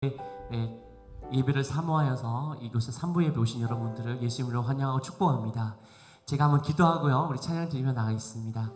예, 예배를 사모하여서 이곳에 3부 예배 오신 여러분들을 예수님으로 환영하고 축복합니다. 제가 한번 기도하고요, 우리 찬양 드리며 나가겠습니다.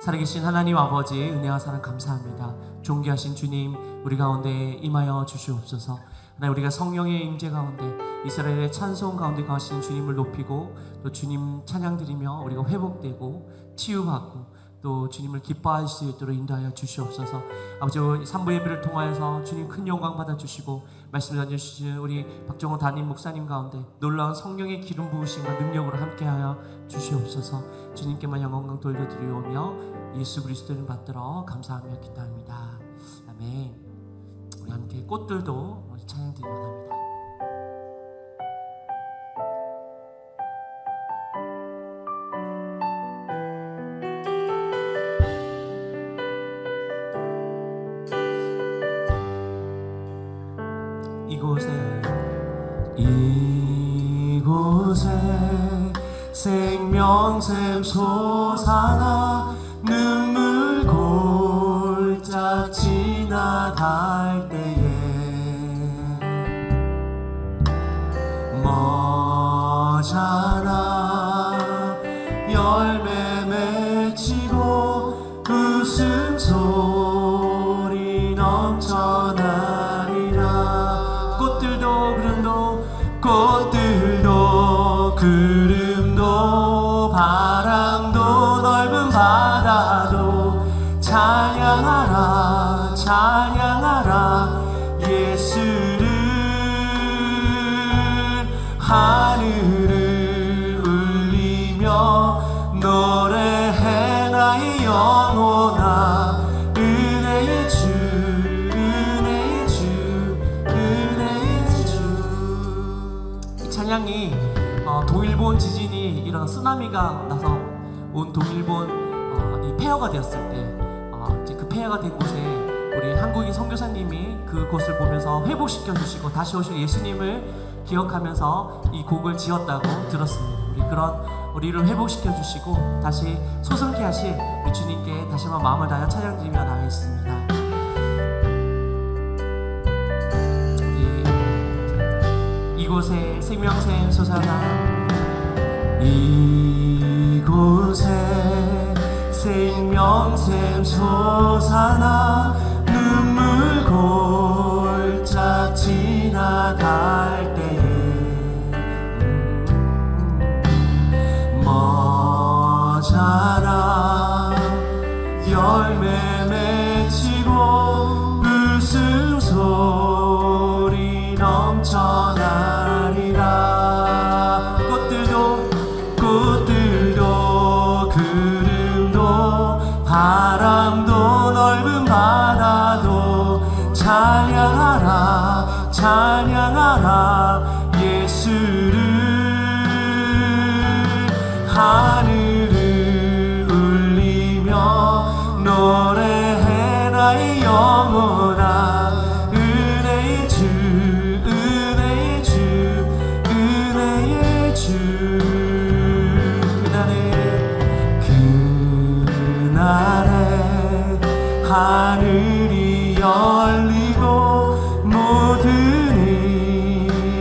살아계신 하나님 아버지, 은혜와 사랑 감사합니다. 존귀하신 주님, 우리 가운데 임하여 주시옵소서. 하나님, 우리가 성령의 임재 가운데 이스라엘의 찬송 가운데 거하시는 주님을 높이고 또 주님 찬양 드리며 우리가 회복되고 치유받고 또 주님을 기뻐할 수 있도록 인도하여 주시옵소서. 아버지, 3부 예배를 통하여서 주님 큰 영광 받아주시고 말씀 전해주신 우리 박정호 담임 목사님 가운데 놀라운 성령의 기름 부으심과 능력으로 함께하여 주시옵소서. 주님께만 영광 돌려드리오며 예수 그리스도를 받들어 감사하며 기도합니다. 아멘. 우리 함께 꽃들도 우리 찬양 드리기 원합니다. 이곳에 생명샘 솟아나 눈물 골짝 지나갈 때에 머잖아 열매 맺히고 웃음소리 넘쳐나리라. 꽃들도 구름도 바람도 넓은 바다도 찬양하라 찬양하라 예수를. 하늘을 울리며 노래해 나의 영혼아. 은혜의 주 은혜의 주 은혜의 주. 이 찬양이 동일본 지진이 일어나 쓰나미가 나서 온 동일본 이 폐허가 되었을 때 이제 그 폐허가 된 곳에 우리 한국인 선교사님이 그곳을 보면서 회복시켜 주시고 다시 오실 예수님을 기억하면서 이 곡을 지었다고 들었습니다. 우리를 회복시켜 주시고 다시 소성케 하실 우리 주님께 다시 한번 마음을 다하여 찬양 드리며 나가겠습니다. 이곳에 생명샘 솟아나 이곳에 생명샘 솟아나 눈물 골짝 지나갈 때에 머잖아 열매 맺히고 웃음소리 넘쳐나리라. 꽃들도 구름도 바람도 넓은 바다도 찬양하라 찬양하라 예수를. 하늘을 울리며 노래해 나의 영혼아. 은혜의 주 은혜의 주 은혜의 주. 그날에 하늘이 열리고 모든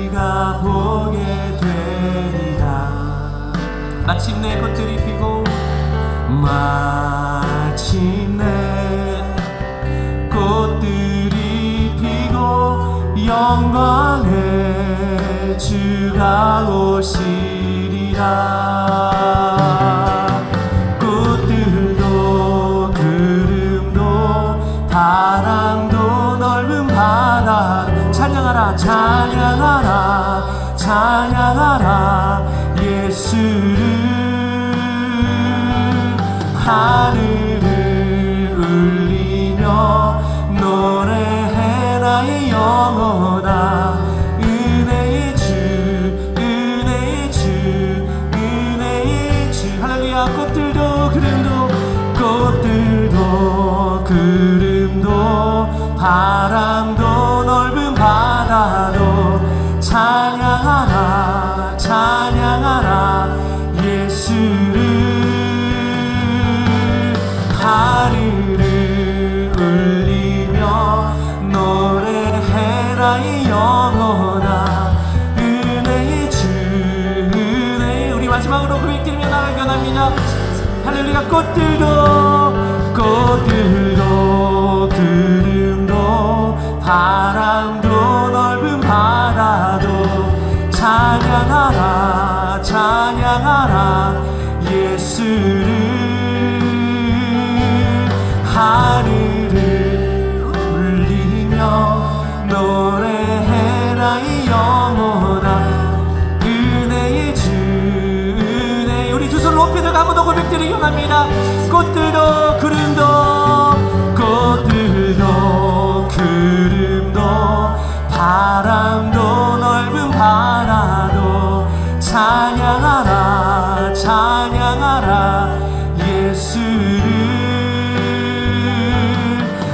이가 보게 되리라. 마침내 꽃들이 피고 마침내 꽃들이 피고 영광의 주가 오시리라. 꽃들도 구름도 바람도 넓은 바다 찬양하라 찬양하라 찬양하라 예수를. 하늘을 울리며 노래해 나의 영혼아. 은혜의 주 은혜의 주 은혜의 주. 할렐루야. 꽃들도 구름도 바람도 넓은 바다도 찬양하라 찬양하라 예수를. 하늘을 울리며 노래해라 나의 영원한 은혜의 주 은혜. 우리 마지막으로 고백드리며 나아가 원합니다. 할렐루야. 꽃들도 구름도 바람도 넓은 바다도 찬양하라 찬양하라 예수를. 하늘을 울리며 노래해라 이 영원한 은혜의 주 은혜. 우리 두 손을 높이 들고 한 번 더 고백드리기 원합니다. 꽃들도 구름도 바람도 넓은 바다도 찬양하라 찬양하라 예수를.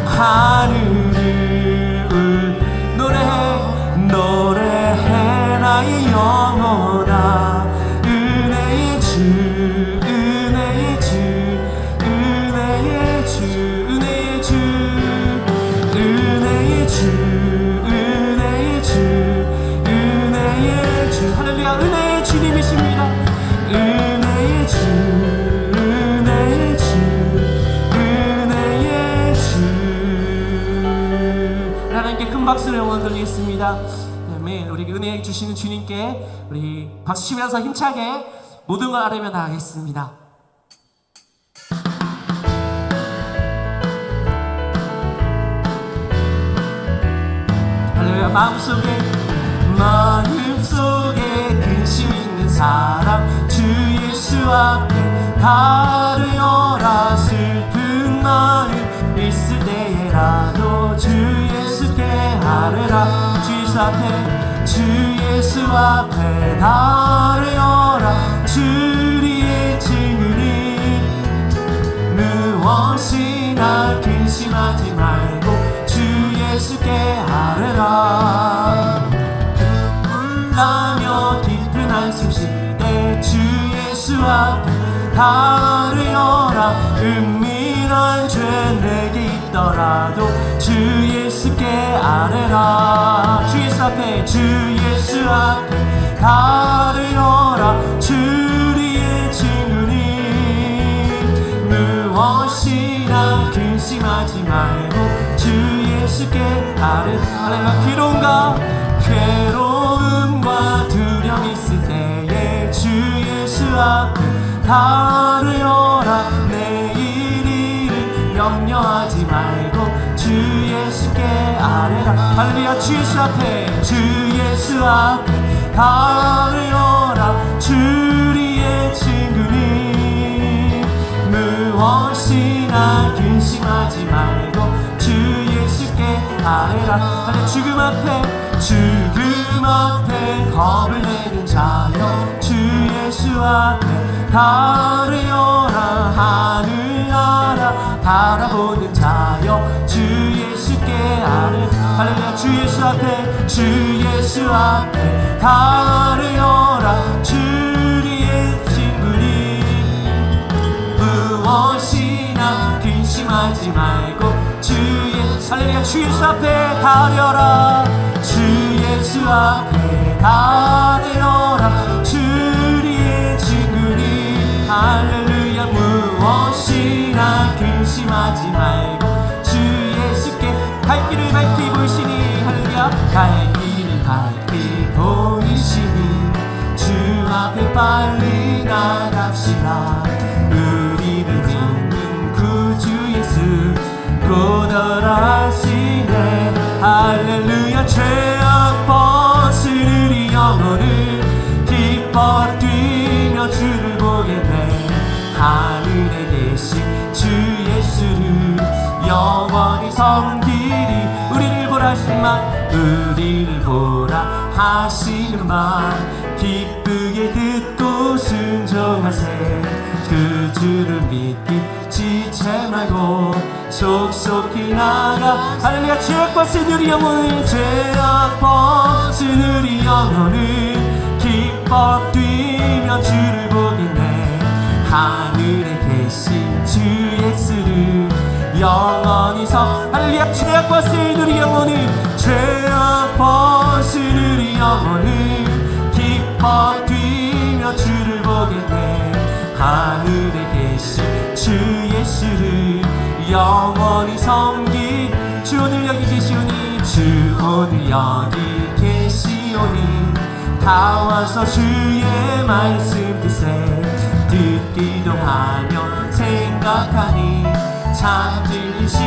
하늘을 노래해라 이 영원한 은혜의 주 은혜의 주 은혜의 주 은혜의 주 은혜의 주 은혜의 주 은혜의 주. 할렐루야. 은혜의 주님이십니다. 은혜의 주 은혜의 주 은혜의 주. 하나님께 큰 박수를 영원 돌리겠습니다. 아멘. 우리 은혜 주시는 주님께 우리 박수 치면서 힘차게 모든 걸 아뢰며 나가겠습니다. 할렐루야. 마음속에 근심 있는 사람 주 예수 앞에 다르여라. 슬픈 마음 있을 때에라도 주 예수께 아뢰라. 주 예수 앞에 다르여라. 주리의 증인이 무엇이나 근심하지 말고 주 예수께 아뢰라. 울라며 깊은 한숨 쉴 때 주 예수 앞에 다르여라. 은밀한 죄 내게 있더라도 주 예수께 아뢰라. 주 예수 앞에 다르여라. 주리의 증인이 무엇이나 근심하지 말고 주 예수께 아뢰라. 괴로움과 두려움 있을 때에 주 예수 앞에 다르여라. 내일 일을 염려하지 말고 주 예수께 아뢰라. 할렐루야. 주 예수 앞에 다르여라. 주리의 친구니 무엇이나 근심하지 말고 주 예수께 아뢰라. 할렐루야. 죽음 앞에 겁을 내는 자여 주 예수 앞에 다르여라. 하늘 나라 바라보는 자여 주 예수께 아뢰라. 할렐루야. 주 예수 앞에 다르여라. 주리의 친구니 무엇이나 근심하지 말고 할렐루야. 주 예수 앞에 다르여라. 주 예수 앞에 다르여라. 주리의 친구니 할렐루야. 무엇이나 근심하지 말고 주 예수께 갈 길을 밝히 보이시니 할렐루야. 갈 길을 밝히 보이시니 주 앞에 빨리 나갑시다. 우리를 믿는 구주 예수 고달하시네. 할렐루야. 죄악 벗으리 영혼을 기뻐 뛰며 주를 보겠네. 하늘에 계신 주 예수를 영원히 섬기리. 우리를 보라 하시는 말 기쁘게 듣고 순종하세. 그 주를 믿기 지체 말고 속속히 나가. 할렐루야. 죄악 벗은 우리 영혼을 기뻐 뛰며 주를 보겠네. 하늘에 계신 주 예수를 영원히 할렐루야. 죄악 벗은 우리 영혼을 죄악 벗은 하늘에 계신 주 예수를 영원히 섬기. 주 오늘 여기 계시오니 주 오늘 여기 계시오니 다 와서 주의 말씀 듣기도 하며 생각하니 참 들리신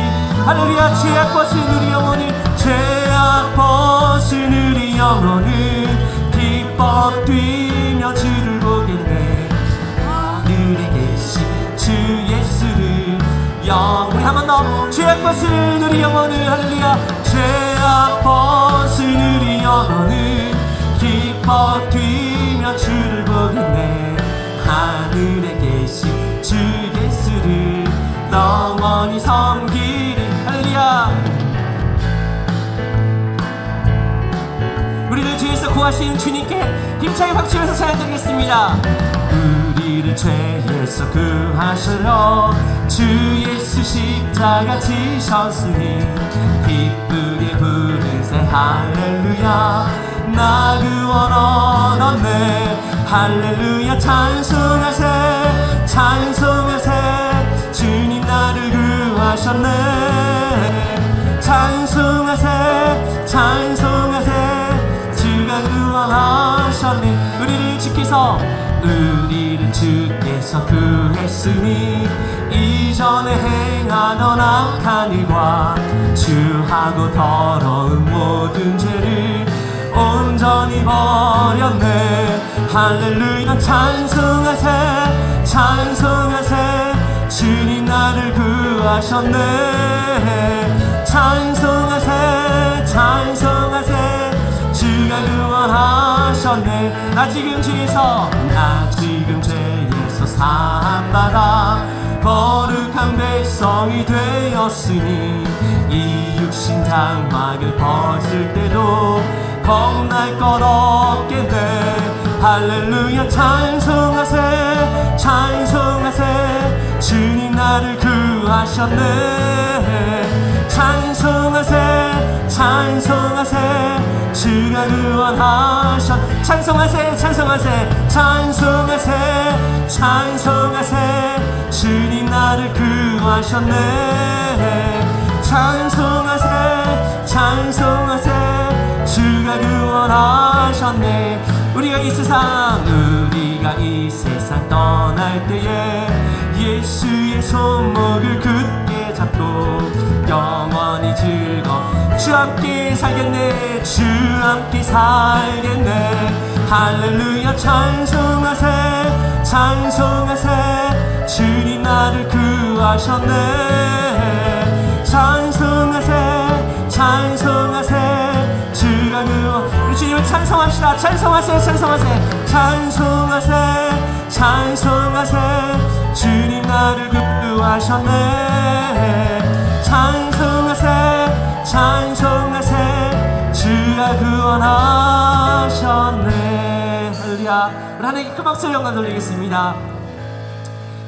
할렐루야. 죄악 벗은 우리 영혼은 죄악 벗은 우리 영혼은 기뻐 뛰며 주를 보겠네. 하늘에 계신 주 예수를 우리 한 번 더. 죄악 벗은 우리 영혼은 할렐루야. 죄악 벗은 우리 영혼은 기뻐 뛰며 주를 보겠네. 하늘에 계신 주 예수를 영원히 섬기리. 할렐루야. 우리를 죄에서 구하신 주님께 힘차게 박수하면서 찬양드리겠습니다. 우리를 죄에서 구하시러 주 예수 십자가 지셨으니 기쁘게 부르세 할렐루야. 나 구원 얻었네. 할렐루야. 찬송하세 찬송하세 주님 나를 구하셨네. 찬송하세 찬송하세 주가 구원하셨네. 우리를 지키소. 우리를 주께서 구했으니 이전에 행하던 악한 일과 주하고 더러운 모든 죄를 온전히 버렸네. 할렐루야. 찬송하세 찬송하세 주님 나를 구하셨네. 찬송하세 찬송하세 주가 구원하셨네. 나 지금 죄에서 사함받아 거룩한 백성이 되었으니 이 육신 장막을 벗을 때도 겁날 것 없겠네. 할렐루야. 찬송하세 찬송하세 주님 나를 구하셨네. 찬송하세 찬송하세 주가 구원하셨. 찬송하세 찬송하세 찬송하세 찬송하세 주님 나를 구하셨네. 찬송하세 찬송하세 주가 구원하셨네. 우리가 이 세상 떠날 때에 예수의 손목을 굳게 잡고 영원히 주 함께 살겠네. 주 함께 살겠네. 할렐루야. 찬송하세 찬송하세 주님 나를 구하셨네. 찬송하세 찬송하세 주가 우리 주님을 찬송합시다. 찬송하세 찬송하세 찬송하세 찬송하세 주님 나를 구하셨네. 찬송하세 찬송하세 주가 구원하셨네. 할렐루야. 우리 하나님께 큰 박수로 영광 돌리겠습니다.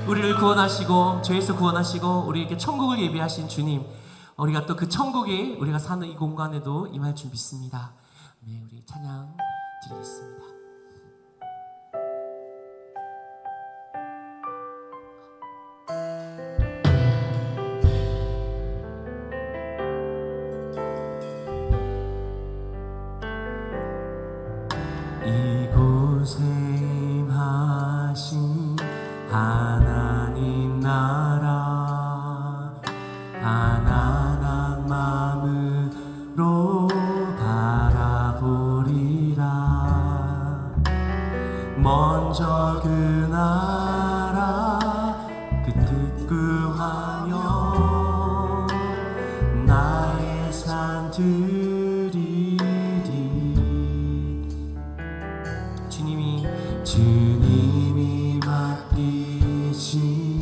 우리를 구원하시고 죄에서 구원하시고 우리에게 천국을 예비하신 주님, 우리가 또 그 천국에 우리가 사는 이 공간에도 임할 줄 믿습니다. 네, 우리 찬양 드리겠습니다. 이곳에 임하신 하나님 나라 가난한 마음으로 바라보리라. 먼저 그 나라 그 뜻 구하며 나의 삶 드리리. 주님이 맡기신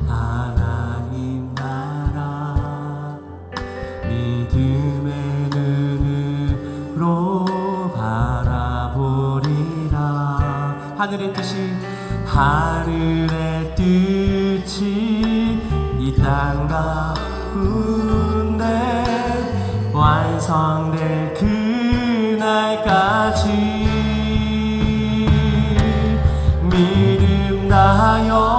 하나님 나라 믿음의 눈으로 바라보리라. 하늘의 뜻이 이 땅 가운데 완성될 그날까지 믿음 다하여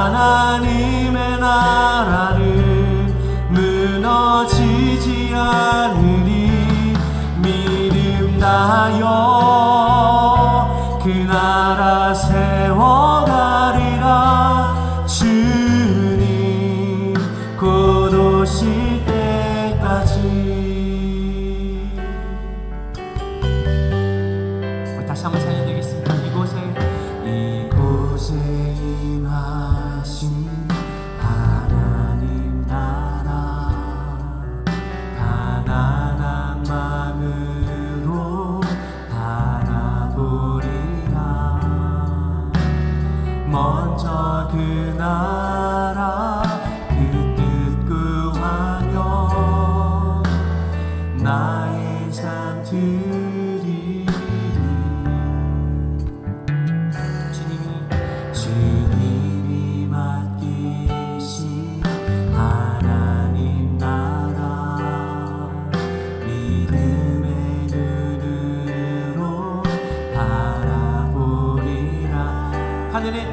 하나님의 나라는 무너지지 않으리. 믿음 다하여 그 나라 세워가리라. 주님 곧 오실 때까지. 다시 한번 찬양 드리겠습니다. 이곳에 임하신 하나님 나라, 가난한 마음으로 바라보리라. 먼저 그 나라 그 뜻 구하며 나의 삶 드리리. 주님이 맡기신 하나님 나라, 믿음의 눈으로 바라보리라. 하늘의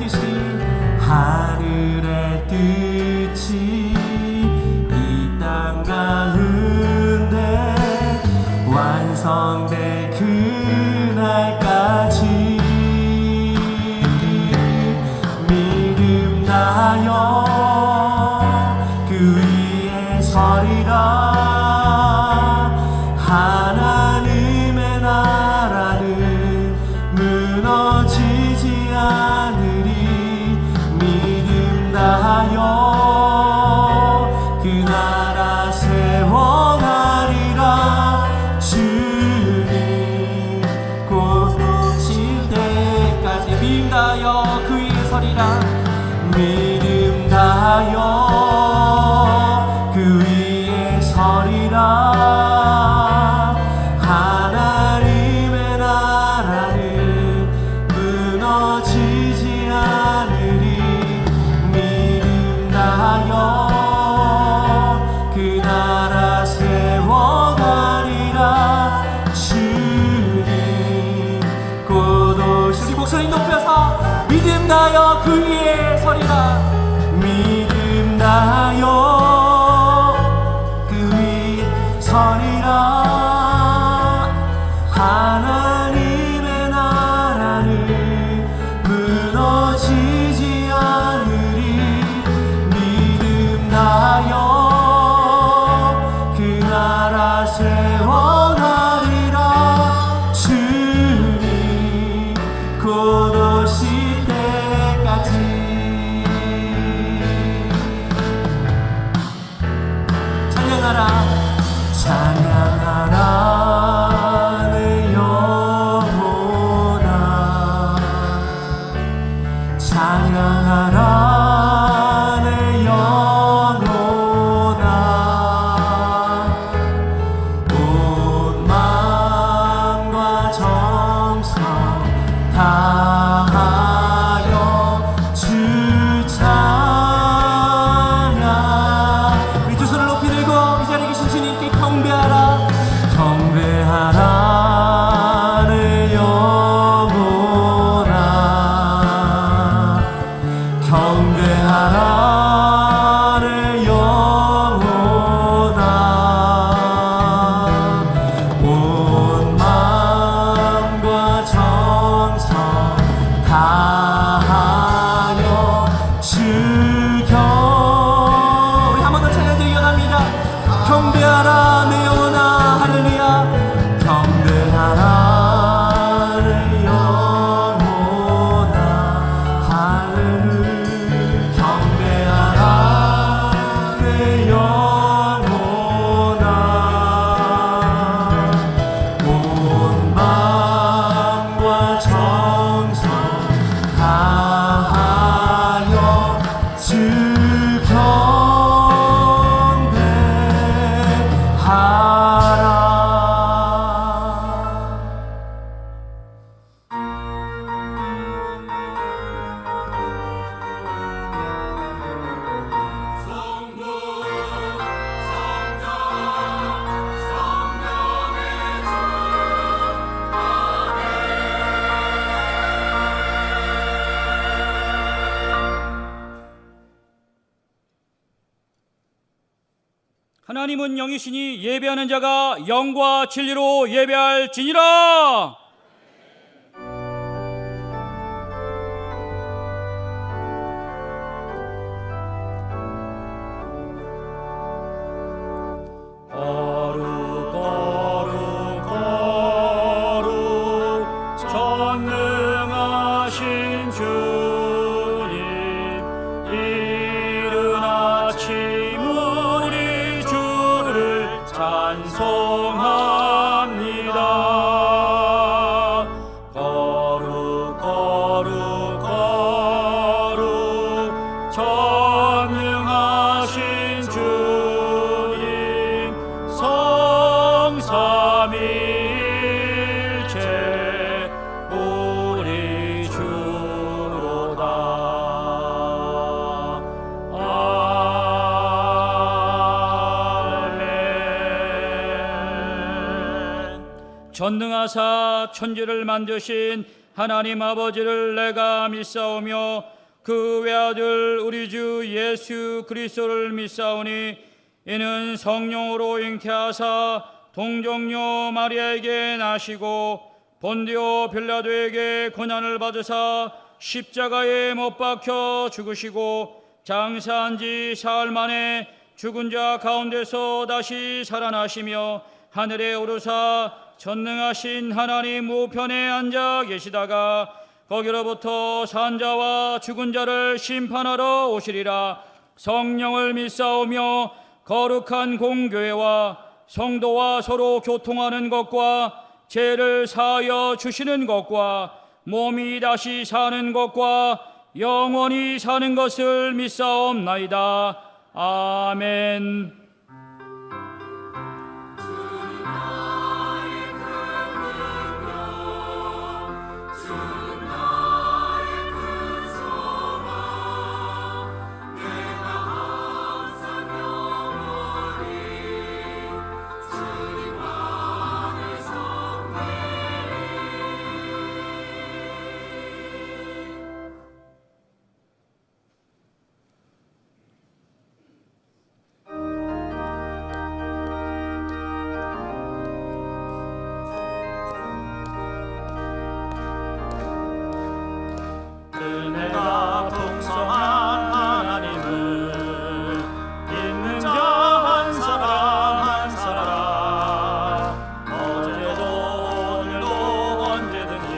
뜻이 이 땅 가운데 완성될 그날까지 믿음 다하여 그 위에 서리라. 하나님의 나라는 무너지지 않으리. 믿음 다하여 그 나라 세워가리라. 주님 곧 오실 때까지 믿음 다하여 그 위에 서리라. 믿음 다하여 그 위에 서리라. 하나님의 나라는 무너지지 않으리. 믿음 다하여 그 나라 세워가리라. 주님 곧 오시리. 목소리 높여서 믿음 다하여 그 위에 서리라. 믿음 다하여 그 위에 서리라. 하나님의 나라는 무너지지 않으리. 믿음 다하여 그 나라 세워가리라. 주님 곧 오실 때까지. 찬양하라 찬양하라 내 영혼아. 찬양하라 내 영혼아. 온 마음과 정성 다하여 주 찬양. 우리 두 손을 높이 들고 이 자리에 계신 주님께 경배하라. 경배하라 내 영혼아. 경배하라 내 영혼아. 온 마음과 정성 다하여 주경. 우리 한 번 더 찬양 드리기 원합니다. 경배하라 내 영혼아. 할렐루야. 경배하라 내 영혼아. 할렐루야. 경배하라 내 영혼아. 온 마음과 정성 다하여 주 하나님은 영이시니 예배하는 자가 영과 진리로 예배할지니라. 전능하신 주님, 이른 아침 우리 주를 찬송합니다. 거룩 거룩 거룩 전능하신 주님, 성삼위일체 우리 주로다. 아멘. 전능하사 천지를 만드신 하나님 아버지를 내가 믿사오며 그 외아들 우리 주 예수 그리스도를 믿사오니 이는 성령으로 잉태하사 동정녀 마리아에게 나시고 본디오 빌라도에게 고난을 받으사 십자가에 못 박혀 죽으시고 장사한 지 사흘 만에 죽은 자 가운데서 다시 살아나시며 하늘에 오르사 전능하신 하나님 우편에 앉아 계시다가 거기로부터 산 자와 죽은 자를 심판하러 오시리라. 성령을 믿사오며 거룩한 공교회와 성도와 서로 교통하는 것과 죄를 사하여 주시는 것과 몸이 다시 사는 것과 영원히 사는 것을 믿사옵나이다. 아멘. 은혜가 풍성한 하나님을 믿는 자 한 사람 한 사람, 어제도 오늘도 언제든지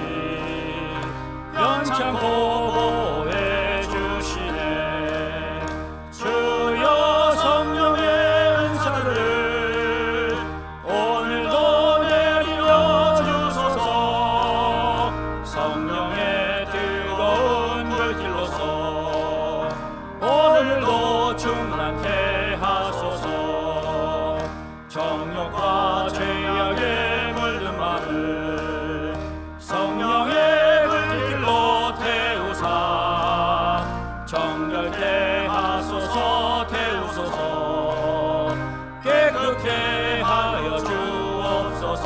변창고 보호해 주시네. 주여 성령의 은사를 오늘도 내려 주소서. 성령의 뜨거운 불길로서 오늘도 충만케 하소서. 정욕과 죄악에 물든 마음을 성령의 불길로 태우사 정결케 하소서. 태우소서. 깨끗게 하여 주옵소서.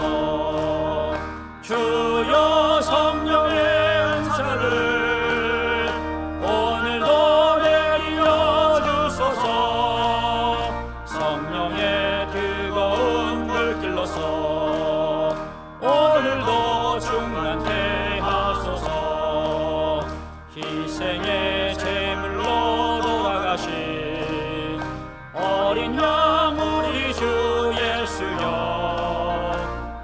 주여 성령의 은사를 오늘도 내려 주소서. 성령의 뜨거운 불길로서 오늘도 충만케 하소서. 희생의 제물로 돌아가신 어린 양 우리 주 예수여,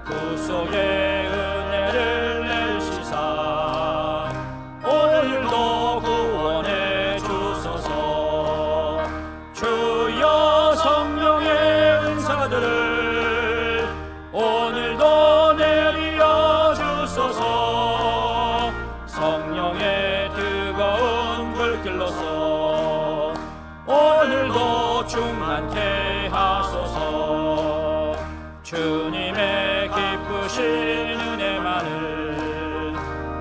구속의 은혜를 내시사 오늘도 구원해 주소서. 주여 성령의 은사들을 오늘도 내려 주소서. 성령의 뜨거운 불길로서 오늘도 충만케 하소서. 주님의 기쁘신 은혜만을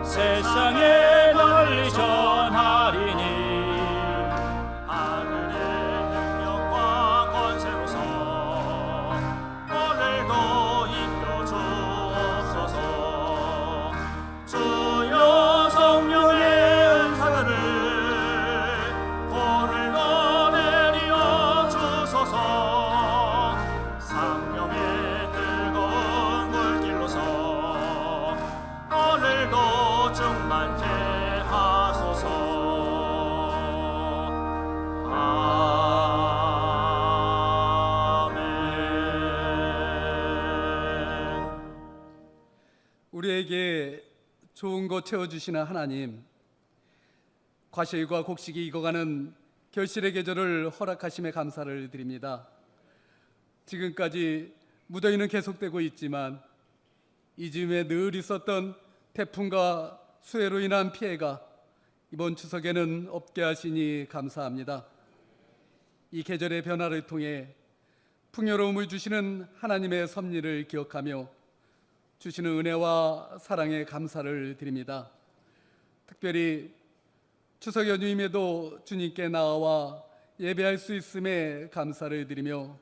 세상에 널리 전하리니 하늘의 능력과 권세로서 오늘도 이끌어 주옵소서. 주여 성령의 은사들을 오늘도 내려 주소서. 우리에게 좋은 것 채워주시는 하나님, 과실과 곡식이 익어가는 결실의 계절을 허락하심에 감사를 드립니다. 지금까지 무더위는 계속되고 있지만 이 즈음에 늘 있었던 태풍과 수해로 인한 피해가 이번 추석에는 없게 하시니 감사합니다. 이 계절의 변화를 통해 풍요로움을 주시는 하나님의 섭리를 기억하며 주시는 은혜와 사랑에 감사를 드립니다. 특별히 추석 연휴임에도 주님께 나와 예배할 수 있음에 감사를 드리며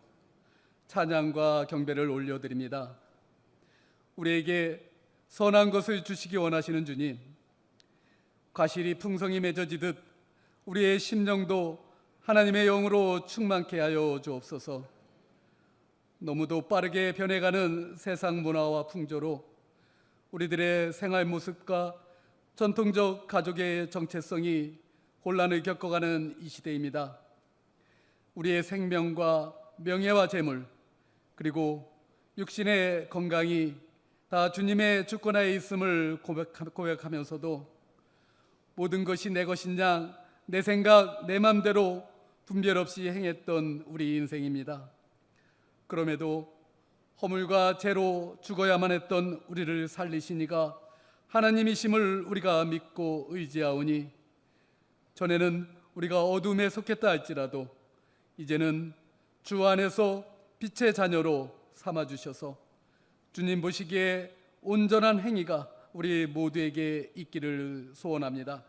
찬양과 경배를 올려드립니다. 우리에게 선한 것을 주시기 원하시는 주님, 과실이 풍성히 맺어지듯 우리의 심령도 하나님의 영으로 충만케 하여 주옵소서. 너무도 빠르게 변해가는 세상 문화와 풍조로 우리들의 생활 모습과 전통적 가족의 정체성이 혼란을 겪어가는 이 시대입니다. 우리의 생명과 명예와 재물, 그리고 육신의 건강이 다 주님의 주권하에 있음을 고백하면서도 모든 것이 내 것인 양, 내 생각, 내 맘대로 분별 없이 행했던 우리 인생입니다. 그럼에도 허물과 죄로 죽어야만 했던 우리를 살리시니가 하나님이심을 우리가 믿고 의지하오니, 전에는 우리가 어둠에 속했다 할지라도 이제는 주 안에서 빛의 자녀로 삼아주셔서 주님 보시기에 온전한 행위가 우리 모두에게 있기를 소원합니다.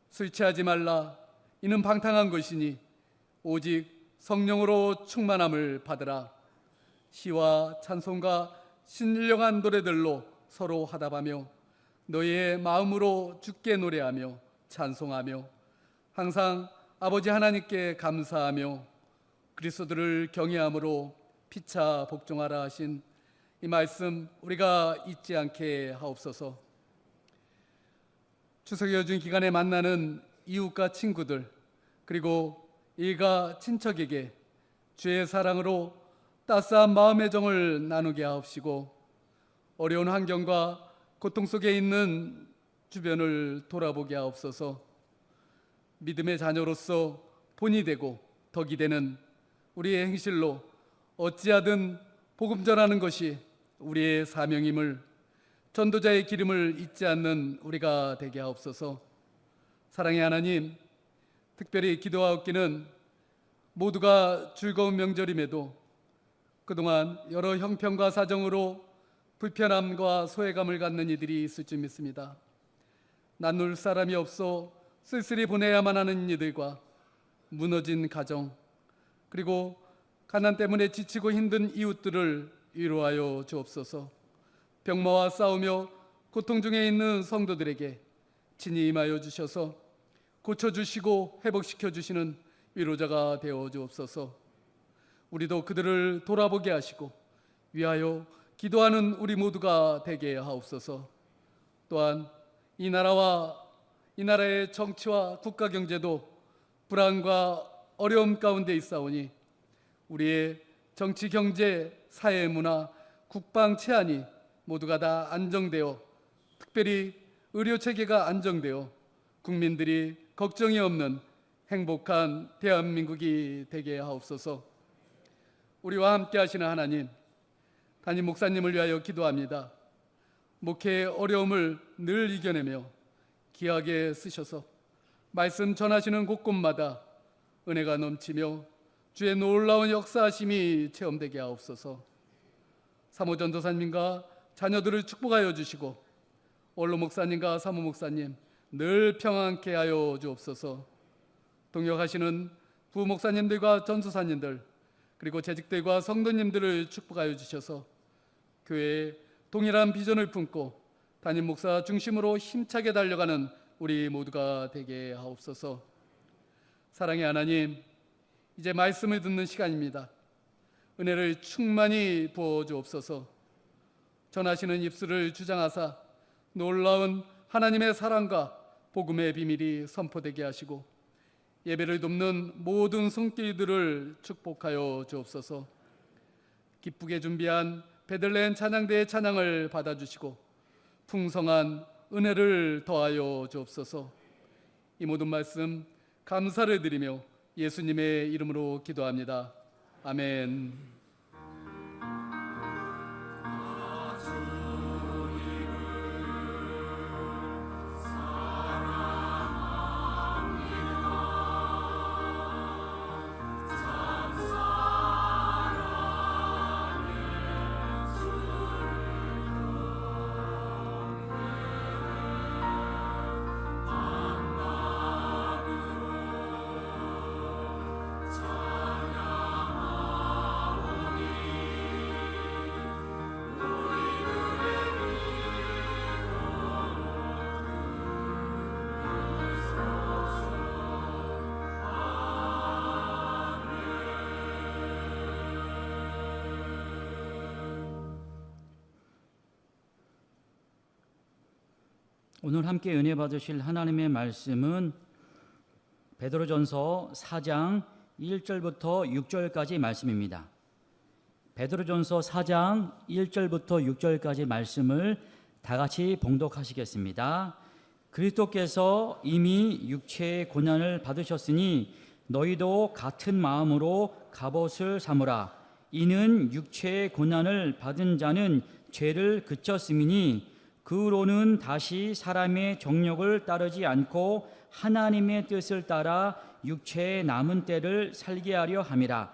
술 취하지 말라, 이는 방탕한 것이니 오직 성령으로 충만함을 받으라. 시와 찬송과 신령한 노래들로 서로 화답하며 너희의 마음으로 주께 노래하며 찬송하며 항상 아버지 하나님께 감사하며 그리스도를 경외함으로 피차 복종하라 하신 이 말씀 우리가 잊지 않게 하옵소서. 추석 연휴 기간에 만나는 이웃과 친구들, 그리고 일가 친척에게 주의 사랑으로 따스한 마음의 정을 나누게 하옵시고, 어려운 환경과 고통 속에 있는 주변을 돌아보게 하옵소서. 믿음의 자녀로서 본이 되고 덕이 되는 우리의 행실로 어찌하든 복음 전하는 것이 우리의 사명임을, 전도자의 기름을 잊지 않는 우리가 되게 하옵소서. 사랑의 하나님, 특별히 기도하옵기는 모두가 즐거운 명절임에도 그동안 여러 형편과 사정으로 불편함과 소외감을 갖는 이들이 있을 줄 믿습니다. 나눌 사람이 없어 쓸쓸히 보내야만 하는 이들과 무너진 가정, 그리고 가난 때문에 지치고 힘든 이웃들을 위로하여 주옵소서. 병마와 싸우며 고통 중에 있는 성도들에게 친히 임하여 주셔서 고쳐주시고 회복시켜 주시는 위로자가 되어 주옵소서. 우리도 그들을 돌아보게 하시고 위하여 기도하는 우리 모두가 되게 하옵소서. 또한 이 나라와 이 나라의 정치와 국가 경제도 불안과 어려움 가운데 있사오니 우리의 정치, 경제, 사회, 문화, 국방 치안이 모두가 다 안정되어, 특별히 의료 체계가 안정되어 국민들이 걱정이 없는 행복한 대한민국이 되게 하옵소서. 우리와 함께 하시는 하나님, 담임 목사님을 위하여 기도합니다. 목회의 어려움을 늘 이겨내며 귀하게 쓰셔서 말씀 전하시는 곳곳마다 은혜가 넘치며 주의 놀라운 역사하심이 체험되게 하옵소서. 사모 전도사님과 자녀들을 축복하여 주시고 원로 목사님과 사모 목사님 늘 평안케 하여 주옵소서. 동역하시는 부 목사님들과 전수사님들, 그리고 재직들과 성도님들을 축복하여 주셔서 교회의 동일한 비전을 품고 담임 목사 중심으로 힘차게 달려가는 우리 모두가 되게 하옵소서. 사랑의 하나님, 이제 말씀을 듣는 시간입니다. 은혜를 충만히 부어 주옵소서. 전하시는 입술을 주장하사 놀라운 하나님의 사랑과 복음의 비밀이 선포되게 하시고 예배를 돕는 모든 손길들을 축복하여 주옵소서. 기쁘게 준비한 베들레헴 찬양대의 찬양을 받아주시고 풍성한 은혜를 더하여 주옵소서. 이 모든 말씀 감사를 드리며 예수님의 이름으로 기도합니다. 아멘. 오늘 함께 은혜 받으실 하나님의 말씀은 베드로전서 4장 1절부터 6절까지 말씀입니다. 베드로전서 4장 1절부터 6절까지 말씀을 다 같이 봉독하시겠습니다. 그리스도께서 이미 육체의 고난을 받으셨으니 너희도 같은 마음으로 갑옷을 삼으라. 이는 육체의 고난을 받은 자는 죄를 그쳤음이니 그 후로는 다시 사람의 정욕을 따르지 않고 하나님의 뜻을 따라 육체의 남은 때를 살게 하려 함이라.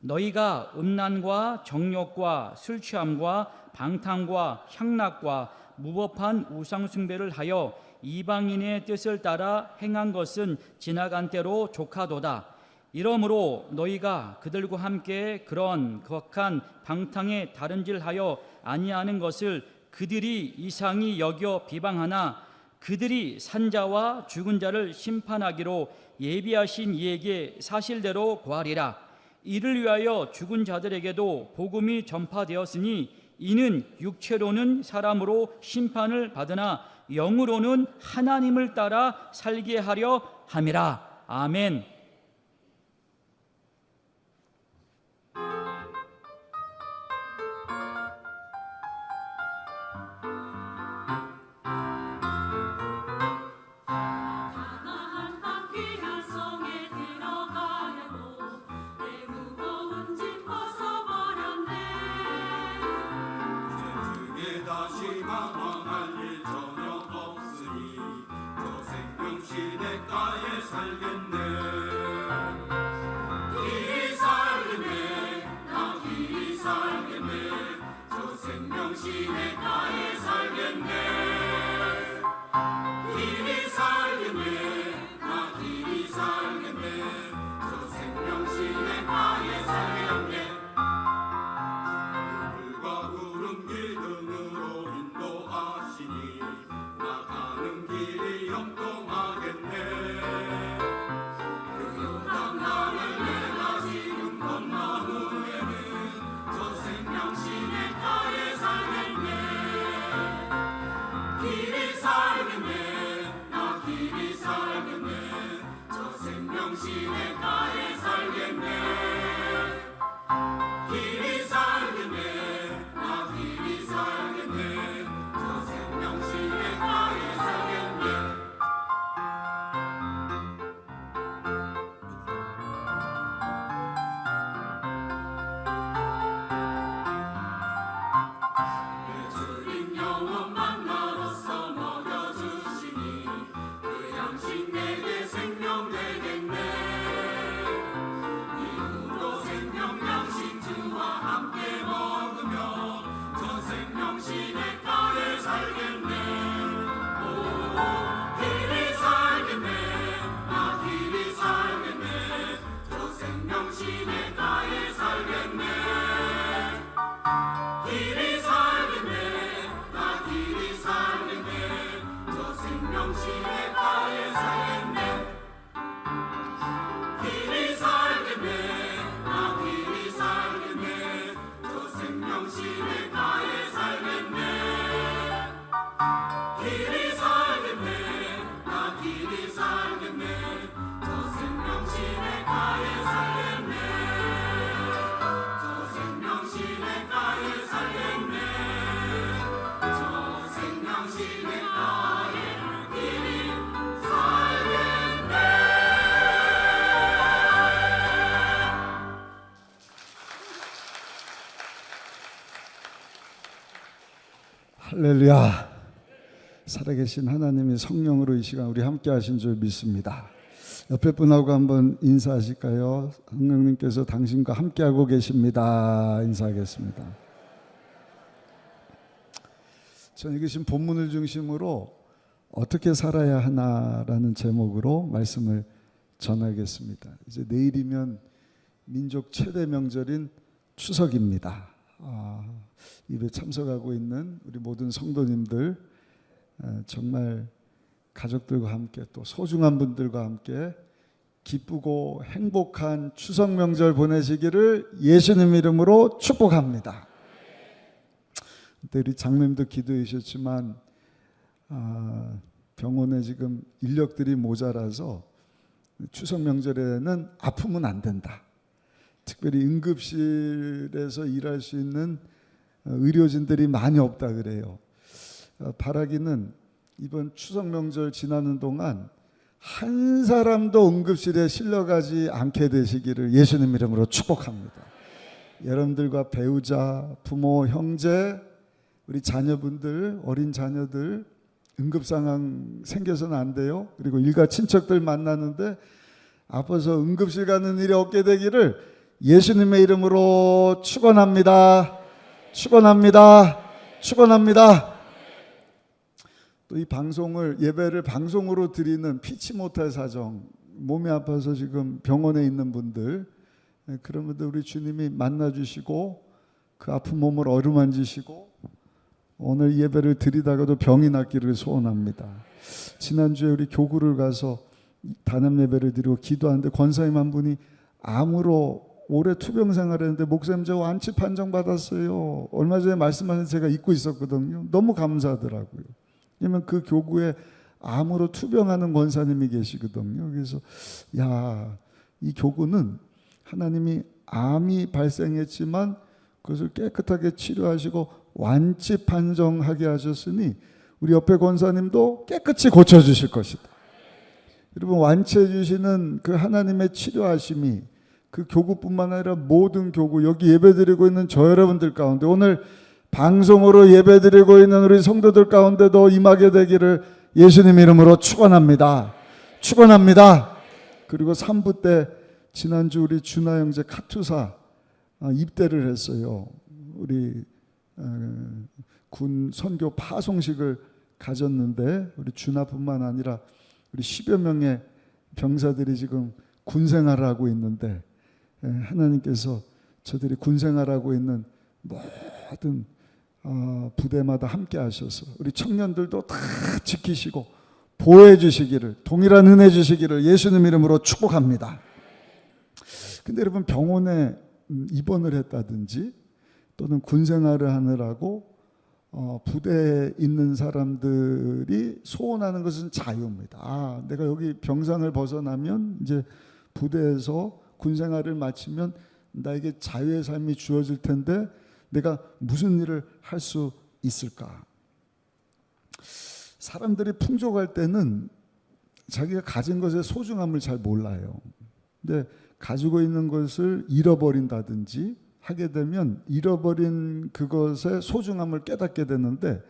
너희가 음란과 정욕과 술 취함과 방탕과 향락과 무법한 우상 숭배를 하여 이방인의 뜻을 따라 행한 것은 지나간 때로 조카도다. 이러므로 너희가 그들과 함께 그런 거악한 방탕에 다른질하여 아니하는 것을 그들이 이상히 여겨 비방하나 그들이 산자와 죽은 자를 심판하기로 예비하신 이에게 사실대로 고하리라. 이를 위하여 죽은 자들에게도 복음이 전파되었으니 이는 육체로는 사람으로 심판을 받으나 영으로는 하나님을 따라 살게 하려 함이라. 아멘. 다시 망망할 일 전혀 없으니 저 생명 시냇가에 살겠네. 할렐루야. 살아계신 하나님이 성령으로 이 시간 우리 함께 하신 줄 믿습니다. 옆에 분하고 한번 인사하실까요? 성령님께서 당신과 함께하고 계십니다. 인사하겠습니다. 저는 읽으신 본문을 중심으로 어떻게 살아야 하나라는 제목으로 말씀을 전하겠습니다. 이제 내일이면 민족 최대 명절인 추석입니다. 입에 참석하고 있는 우리 모든 성도님들 정말 가족들과 함께 또 소중한 분들과 함께 기쁘고 행복한 추석 명절 보내시기를 예수님 이름으로 축복합니다. 그때 우리 장로님도 기도해 주셨지만 병원에 지금 인력들이 모자라서 추석 명절에는 아프면 안 된다. 특별히 응급실에서 일할 수 있는 의료진들이 많이 없다 그래요. 바라기는 이번 추석 명절 지나는 동안 한 사람도 응급실에 실려가지 않게 되시기를 예수님 이름으로 축복합니다. 여러분들과 배우자, 부모, 형제, 우리 자녀분들, 어린 자녀들 응급 상황 생겨서는 안 돼요. 그리고 일가 친척들 만나는데 아파서 응급실 가는 일이 없게 되기를 예수님의 이름으로 축원합니다. 축원합니다. 축원합니다. 또 이 방송을 예배를 방송으로 드리는 피치 못할 사정, 몸이 아파서 지금 병원에 있는 분들, 그런 분들 우리 주님이 만나 주시고 그 아픈 몸을 어루만지시고 오늘 예배를 드리다가도 병이 낫기를 소원합니다. 지난주에 우리 교구를 가서 단합 예배를 드리고 기도하는데 권사님 한 분이 암으로 오래 투병 생활했는데 목사님 저 완치 판정 받았어요. 얼마 전에 말씀하신 제가 잊고 있었거든요. 너무 감사하더라고요. 왜냐면 그 교구에 암으로 투병하는 권사님이 계시거든요. 그래서 이 교구는 하나님이 암이 발생했지만 그것을 깨끗하게 치료하시고 완치 판정하게 하셨으니 우리 옆에 권사님도 깨끗이 고쳐주실 것이다. 여러분 완치해 주시는 그 하나님의 치료하심이 그 교구뿐만 아니라 모든 교구 여기 예배드리고 있는 저 여러분들 가운데 오늘 방송으로 예배드리고 있는 우리 성도들 가운데도 임하게 되기를 예수님 이름으로 축원합니다. 축원합니다. 그리고 3부 때 지난주 우리 준하 형제 카투사 입대를 했어요. 우리 군 선교 파송식을 가졌는데 우리 준하뿐만 아니라 우리 10여 명의 병사들이 지금 군 생활을 하고 있는데 하나님께서 저들이 군 생활하고 있는 모든 부대마다 함께 하셔서 우리 청년들도 다 지키시고 보호해 주시기를 동일한 은혜 주시기를 예수님 이름으로 축복합니다. 근데 여러분 병원에 입원을 했다든지 또는 군 생활을 하느라고 부대에 있는 사람들이 소원하는 것은 자유입니다. 내가 여기 병상을 벗어나면 이제 부대에서 군 생활을 마치면 나에게 자유의 삶이 주어질 텐데 내가 무슨 일을 할 수 있을까? 사람들이 풍족할 때는 자기가 가진 것의 소중함을 잘 몰라요. 근데 가지고 있는 것을 잃어버린다든지 하게 되면 잃어버린 그것의 소중함을 깨닫게 되는데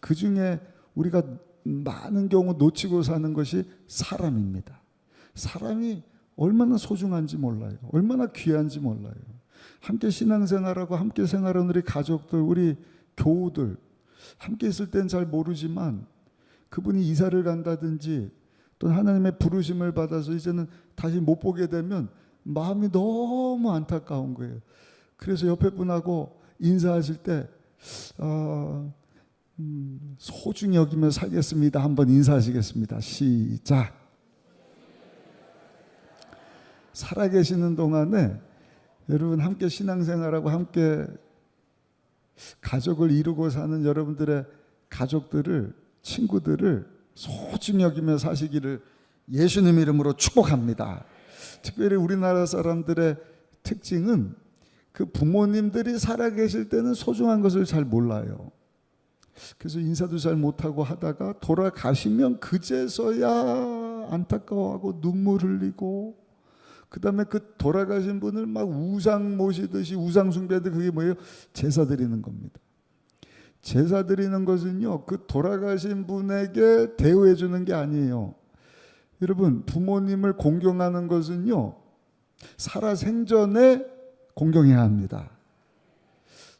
그중에 우리가 많은 경우 놓치고 사는 것이 사람입니다. 사람이 얼마나 소중한지 몰라요. 얼마나 귀한지 몰라요. 함께 신앙생활하고 함께 생활하는 우리 가족들, 우리 교우들 함께 있을 땐 잘 모르지만 그분이 이사를 간다든지 또 하나님의 부르심을 받아서 이제는 다시 못 보게 되면 마음이 너무 안타까운 거예요. 그래서 옆에 분하고 인사하실 때 소중히 여기며 살겠습니다. 한번 인사하시겠습니다. 시작. 살아계시는 동안에 여러분 함께 신앙생활하고 함께 가족을 이루고 사는 여러분들의 가족들을 친구들을 소중히 여기며 사시기를 예수님 이름으로 축복합니다. 특별히 우리나라 사람들의 특징은 그 부모님들이 살아계실 때는 소중한 것을 잘 몰라요. 그래서 인사도 잘 못하고 하다가 돌아가시면 그제서야 안타까워하고 눈물 흘리고 그 다음에 그 돌아가신 분을 막 우상 모시듯이 우상 숭배하듯이 그게 뭐예요? 제사 드리는 겁니다. 제사 드리는 것은요, 그 돌아가신 분에게 대우해 주는 게 아니에요. 여러분, 부모님을 공경하는 것은요, 살아 생전에 공경해야 합니다.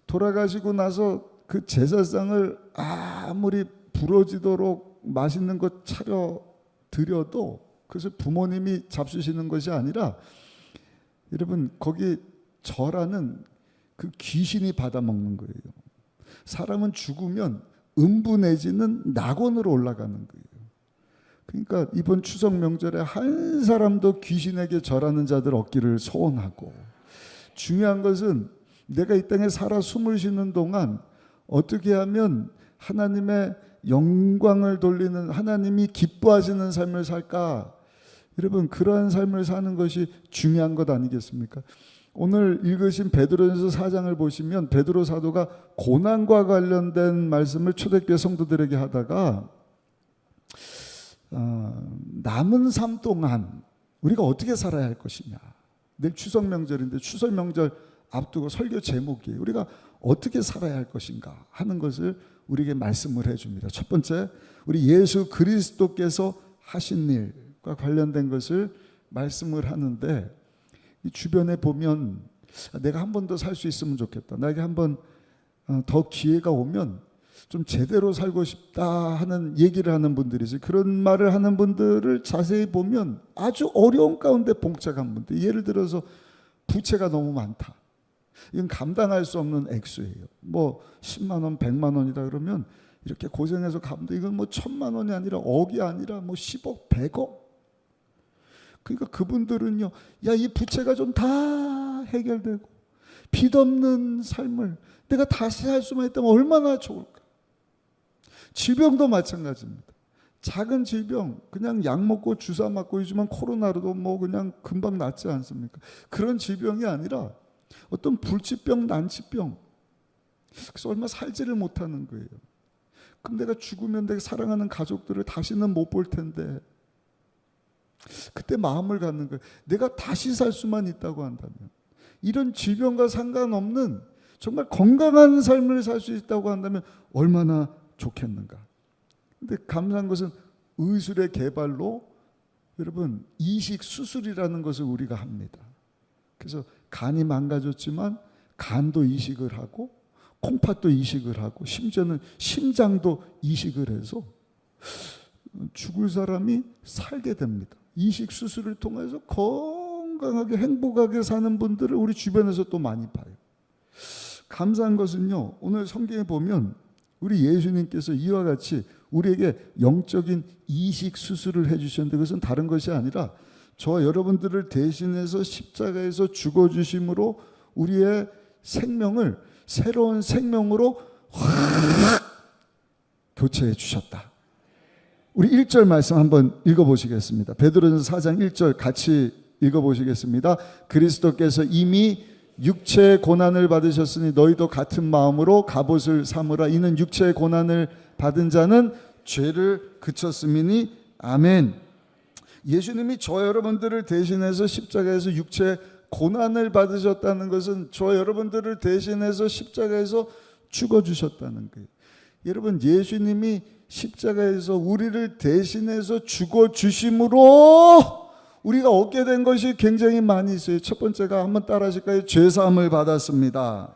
돌아가시고 나서 그 제사상을 아무리 부러지도록 맛있는 것 차려 드려도 그것을 부모님이 잡수시는 것이 아니라, 여러분, 거기 절하는 그 귀신이 받아먹는 거예요. 사람은 죽으면 음부 내지는 낙원으로 올라가는 거예요. 그러니까 이번 추석 명절에 한 사람도 귀신에게 절하는 자들 없기를 소원하고, 중요한 것은 내가 이 땅에 살아 숨을 쉬는 동안 어떻게 하면 하나님의 영광을 돌리는, 하나님이 기뻐하시는 삶을 살까? 여러분, 그러한 삶을 사는 것이 중요한 것 아니겠습니까? 오늘 읽으신 베드로전서 4장을 보시면 베드로 사도가 고난과 관련된 말씀을 초대교회 성도들에게 하다가 남은 삶 동안 우리가 어떻게 살아야 할 것이냐. 내일 추석 명절인데 추석 명절 앞두고 설교 제목이 우리가 어떻게 살아야 할 것인가 하는 것을 우리에게 말씀을 해줍니다. 첫 번째, 우리 예수 그리스도께서 하신 일과 관련된 것을 말씀을 하는데, 이 주변에 보면 내가 한 번 더 살 수 있으면 좋겠다, 나에게 한 번 더 기회가 오면 좀 제대로 살고 싶다 하는 얘기를 하는 분들이 있어요. 그런 말을 하는 분들을 자세히 보면 아주 어려운 가운데 봉착한 분들, 예를 들어서 부채가 너무 많다, 이건 감당할 수 없는 액수예요. 뭐 10만 원, 100만 원이다 그러면 이렇게 고생해서 갚는데, 이건 뭐 1000만 원이 아니라 억이 아니라 뭐 10억, 100억. 그러니까 그분들은요, 야, 이 부채가 좀 다 해결되고 빚 없는 삶을 내가 다시 할 수만 있다면 얼마나 좋을까. 질병도 마찬가지입니다. 작은 질병 그냥 약 먹고 주사 맞고, 요즘은 코로나로도 뭐 그냥 금방 낫지 않습니까? 그런 질병이 아니라 어떤 불치병, 난치병, 그래서 얼마 살지를 못하는 거예요. 그럼 내가 죽으면 내가 사랑하는 가족들을 다시는 못 볼 텐데, 그때 마음을 갖는 거예요. 내가 다시 살 수만 있다고 한다면, 이런 질병과 상관없는 정말 건강한 삶을 살 수 있다고 한다면 얼마나 좋겠는가. 근데 감사한 것은 의술의 개발로 여러분 이식 수술이라는 것을 우리가 합니다. 그래서 간이 망가졌지만 간도 이식을 하고 콩팥도 이식을 하고 심지어는 심장도 이식을 해서 죽을 사람이 살게 됩니다. 이식 수술을 통해서 건강하게 행복하게 사는 분들을 우리 주변에서 또 많이 봐요. 감사한 것은요, 오늘 성경에 보면 우리 예수님께서 이와 같이 우리에게 영적인 이식 수술을 해주셨는데, 그것은 다른 것이 아니라 저와 여러분들을 대신해서 십자가에서 죽어주심으로 우리의 생명을 새로운 생명으로 확 교체해 주셨다. 우리 1절 말씀 한번 읽어보시겠습니다. 베드로전서 4장 1절 같이 읽어보시겠습니다. 그리스도께서 이미 육체의 고난을 받으셨으니 너희도 같은 마음으로 갑옷을 삼으라. 이는 육체의 고난을 받은 자는 죄를 그쳤음이니. 아멘. 예수님이 저 여러분들을 대신해서 십자가에서 육체의 고난을 받으셨다는 것은 저 여러분들을 대신해서 십자가에서 죽어주셨다는 거예요. 여러분, 예수님이 십자가에서 우리를 대신해서 죽어주심으로 우리가 얻게 된 것이 굉장히 많이 있어요. 첫 번째가 한번 따라 하실까요? 죄사함을 받았습니다.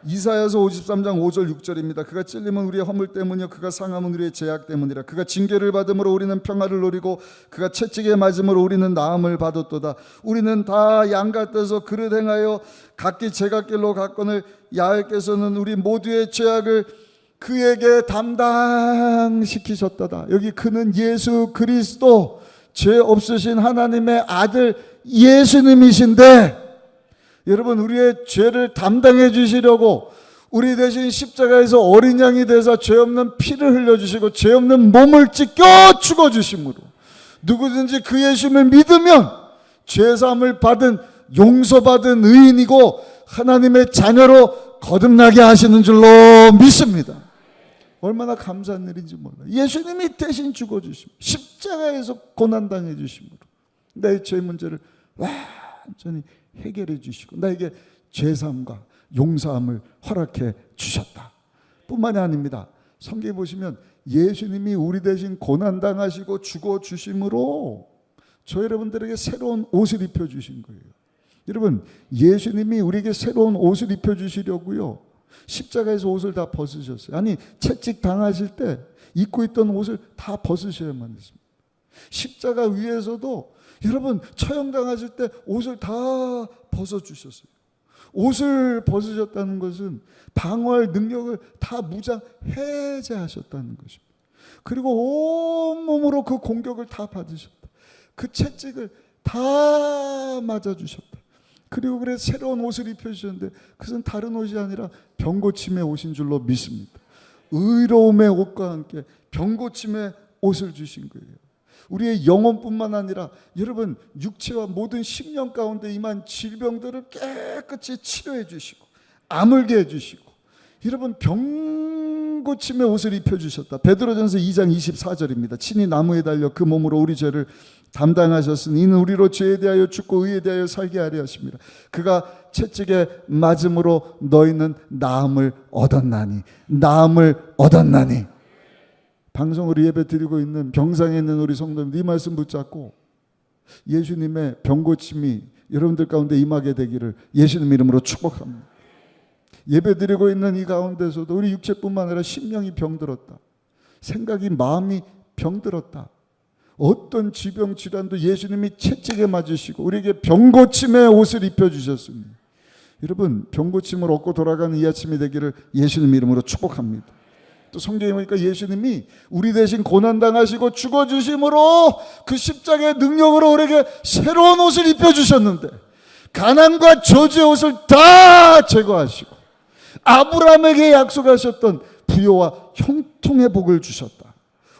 이사야서 53장 5절 6절입니다. 그가 찔림은 우리의 허물 때문이요 그가 상함은 우리의 죄악 때문이라. 그가 징계를 받음으로 우리는 평화를 누리고 그가 채찍에 맞음으로 우리는 나음을 받았도다. 우리는 다 양 같아서 그릇 행하여 각기 제각길로 갔거늘 야훼께서는 우리 모두의 죄악을 그에게 담당시키셨다다. 여기 그는 예수 그리스도, 죄 없으신 하나님의 아들 예수님이신데, 여러분, 우리의 죄를 담당해 주시려고 우리 대신 십자가에서 어린 양이 되사 죄 없는 피를 흘려주시고 죄 없는 몸을 찢겨 죽어주심으로 누구든지 그 예수님을 믿으면 죄사함을 받은, 용서받은 의인이고 하나님의 자녀로 거듭나게 하시는 줄로 믿습니다. 얼마나 감사한 일인지 몰라요. 예수님이 대신 죽어주심, 십자가에서 고난당해 주심으로 내 죄 문제를 완전히 해결해 주시고 나에게 죄사함과 용서함을 허락해 주셨다. 뿐만이 아닙니다. 성경에 보시면 예수님이 우리 대신 고난당하시고 죽어주심으로 저 여러분들에게 새로운 옷을 입혀주신 거예요. 여러분, 예수님이 우리에게 새로운 옷을 입혀주시려고요, 십자가에서 옷을 다 벗으셨어요. 아니, 채찍 당하실 때 입고 있던 옷을 다 벗으셔야만 했습니다. 십자가 위에서도 여러분 처형당하실 때 옷을 다 벗어주셨어요. 옷을 벗으셨다는 것은 방어할 능력을 다 무장 해제하셨다는 것입니다. 그리고 온몸으로 그 공격을 다 받으셨다. 그 채찍을 다 맞아주셨다. 그리고 그래서 새로운 옷을 입혀주셨는데 그것은 다른 옷이 아니라 병고침의 옷인 줄로 믿습니다. 의로움의 옷과 함께 병고침의 옷을 주신 거예요. 우리의 영혼뿐만 아니라 여러분 육체와 모든 심령 가운데 임한 질병들을 깨끗이 치료해 주시고 아물게 해주시고 여러분 병고침의 옷을 입혀주셨다. 베드로전서 2장 24절입니다. 친히 나무에 달려 그 몸으로 우리 죄를 담당하셨으니 이는 우리로 죄에 대하여 죽고 의에 대하여 살게 하려 하십니다. 그가 채찍에 맞음으로 너희는 나음을 얻었나니 나음을 얻었나니. 방송으로 예배 드리고 있는 병상에 있는 우리 성도님, 이 말씀 붙잡고 예수님의 병고침이 여러분들 가운데 임하게 되기를 예수님 이름으로 축복합니다. 예배 드리고 있는 이 가운데서도 우리 육체뿐만 아니라 심령이 병들었다, 생각이 마음이 병들었다, 어떤 지병 질환도 예수님이 채찍에 맞으시고 우리에게 병고침의 옷을 입혀주셨습니다. 여러분 병고침을 얻고 돌아가는 이 아침이 되기를 예수님 이름으로 축복합니다. 또 성경에 보니까 예수님이 우리 대신 고난당하시고 죽어주심으로 그 십자가의 능력으로 우리에게 새로운 옷을 입혀주셨는데 가난과 저주의 옷을 다 제거하시고 아브라함에게 약속하셨던 부요와 형통의 복을 주셨다.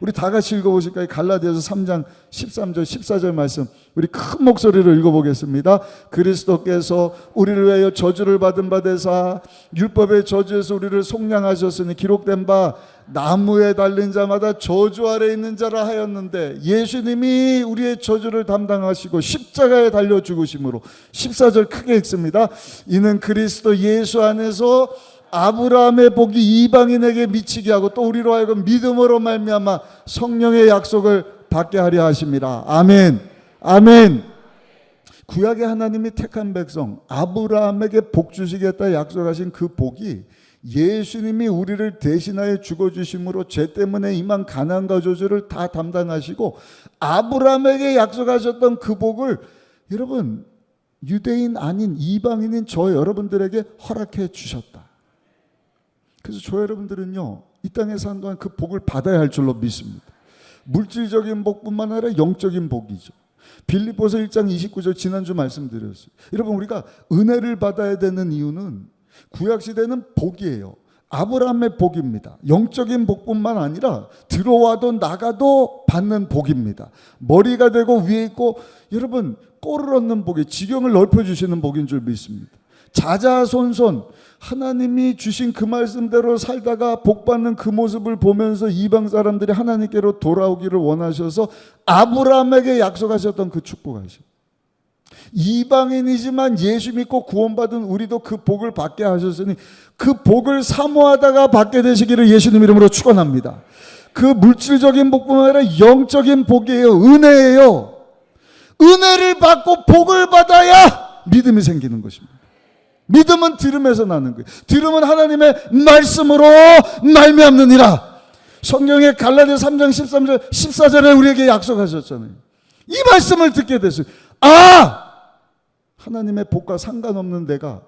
우리 다 같이 읽어보실까요? 갈라디아서 3장 13절 14절 말씀 우리 큰 목소리로 읽어보겠습니다. 그리스도께서 우리를 위하여 저주를 받은 바 되사 율법의 저주에서 우리를 속량하셨으니 기록된 바 나무에 달린 자마다 저주 아래 있는 자라 하였는데 예수님이 우리의 저주를 담당하시고 십자가에 달려 죽으심으로 14절 크게 읽습니다. 이는 그리스도 예수 안에서 아브라함의 복이 이방인에게 미치게 하고 또 우리로 하여금 믿음으로 말미암아 성령의 약속을 받게 하려 하심이라. 아멘. 아멘. 구약의 하나님이 택한 백성 아브라함에게 복 주시겠다 약속하신 그 복이 예수님이 우리를 대신하여 죽어주심으로 죄 때문에 임한 가난과 저주를 다 담당하시고 아브라함에게 약속하셨던 그 복을 여러분 유대인 아닌 이방인인 저 여러분들에게 허락해 주셨다. 그래서 저 여러분들은요 이 땅에 사는 동안 그 복을 받아야 할 줄로 믿습니다. 물질적인 복뿐만 아니라 영적인 복이죠. 빌립보서 1장 29절 지난주 말씀드렸어요. 여러분 우리가 은혜를 받아야 되는 이유는 구약시대는 복이에요. 아브라함의 복입니다. 영적인 복뿐만 아니라 들어와도 나가도 받는 복입니다. 머리가 되고 위에 있고 여러분 꼴을 얻는 복이 지경을 넓혀주시는 복인 줄 믿습니다. 자자손손 하나님이 주신 그 말씀대로 살다가 복받는 그 모습을 보면서 이방 사람들이 하나님께로 돌아오기를 원하셔서 아브라함에게 약속하셨던 그 축복하셔. 이방인이지만 예수 믿고 구원받은 우리도 그 복을 받게 하셨으니 그 복을 사모하다가 받게 되시기를 예수님 이름으로 축원합니다. 그 물질적인 복뿐만 아니라 영적인 복이에요. 은혜예요. 은혜를 받고 복을 받아야 믿음이 생기는 것입니다. 믿음은 들음에서 나는 거예요. 들음은 하나님의 말씀으로 말미암느니라. 성경의 갈라디아 3장 13절 14절에 우리에게 약속하셨잖아요. 이 말씀을 듣게 됐어요. 하나님의 복과 상관없는 내가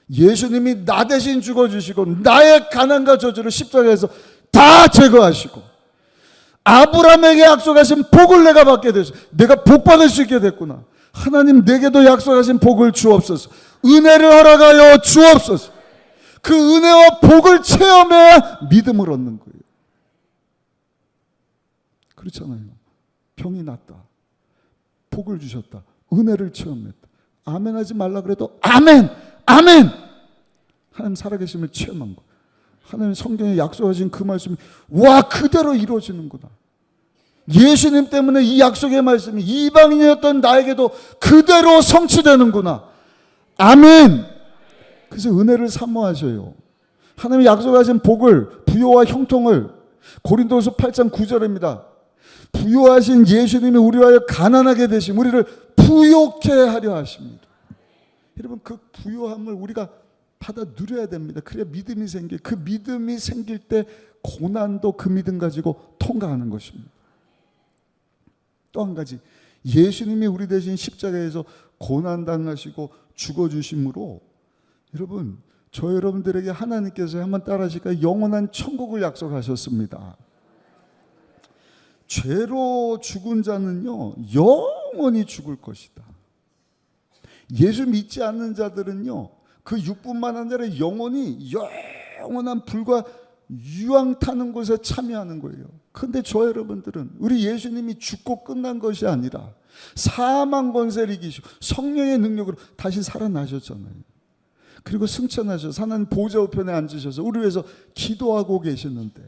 예수님이 나 대신 죽어주시고 나의 가난과 저주를 십자가에서 다 제거하시고 아브라함에게 약속하신 복을 내가 받게 됐어요. 내가 복 받을 수 있게 됐구나. 하나님 내게도 약속하신 복을 주옵소서. 은혜를 허락하여 주옵소서. 그 은혜와 복을 체험해야 믿음을 얻는 거예요. 그렇잖아요. 병이 났다. 복을 주셨다. 은혜를 체험했다. 아멘 하지 말라 그래도 아멘! 아멘! 하나님 살아계심을 체험한 거. 하나님 성경에 약속하신 그 말씀이 와 그대로 이루어지는구나. 예수님 때문에 이 약속의 말씀이 이방인이었던 나에게도 그대로 성취되는구나. 아멘. 그래서 은혜를 사모하셔요. 하나님이 약속하신 복을, 부요와 형통을, 고린도후서 8장 9절입니다. 부요하신 예수님이 우리와 가난하게 되심, 우리를 부요케 하려 하십니다. 여러분, 그 부요함을 우리가 받아 누려야 됩니다. 그래야 믿음이 생길, 그 믿음이 생길 때 고난도 그 믿음 가지고 통과하는 것입니다. 또 한 가지, 예수님이 우리 대신 십자가에서 고난당하시고 죽어주심으로 여러분, 저 여러분들에게 하나님께서 한번 따라하실까요? 영원한 천국을 약속하셨습니다. 죄로 죽은 자는요, 영원히 죽을 것이다. 예수 믿지 않는 자들은요, 그 육뿐만 아니라 영원한 불과 유황 타는 곳에 참여하는 거예요. 그런데 저 여러분들은 우리 예수님이 죽고 끝난 것이 아니라 사망 권세를 이기시고 성령의 능력으로 다시 살아나셨잖아요. 그리고 승천하셔서 하나님 보좌 우편에 앉으셔서 우리 위해서 기도하고 계시는데,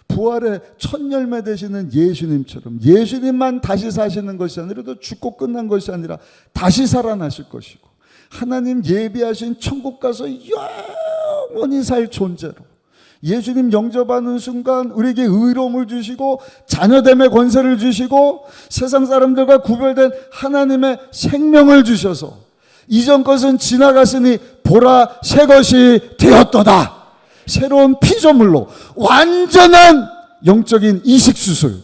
부활의 첫 열매 되시는 예수님처럼 예수님만 다시 사시는 것이 아니라 또 죽고 끝난 것이 아니라 다시 살아나실 것이고, 하나님 예비하신 천국 가서 영원히 살 존재로 예수님 영접하는 순간 우리에게 의로움을 주시고 자녀됨의 권세를 주시고 세상 사람들과 구별된 하나님의 생명을 주셔서 이전 것은 지나갔으니 보라 새 것이 되었도다. 새로운 피조물로 완전한 영적인 이식수술,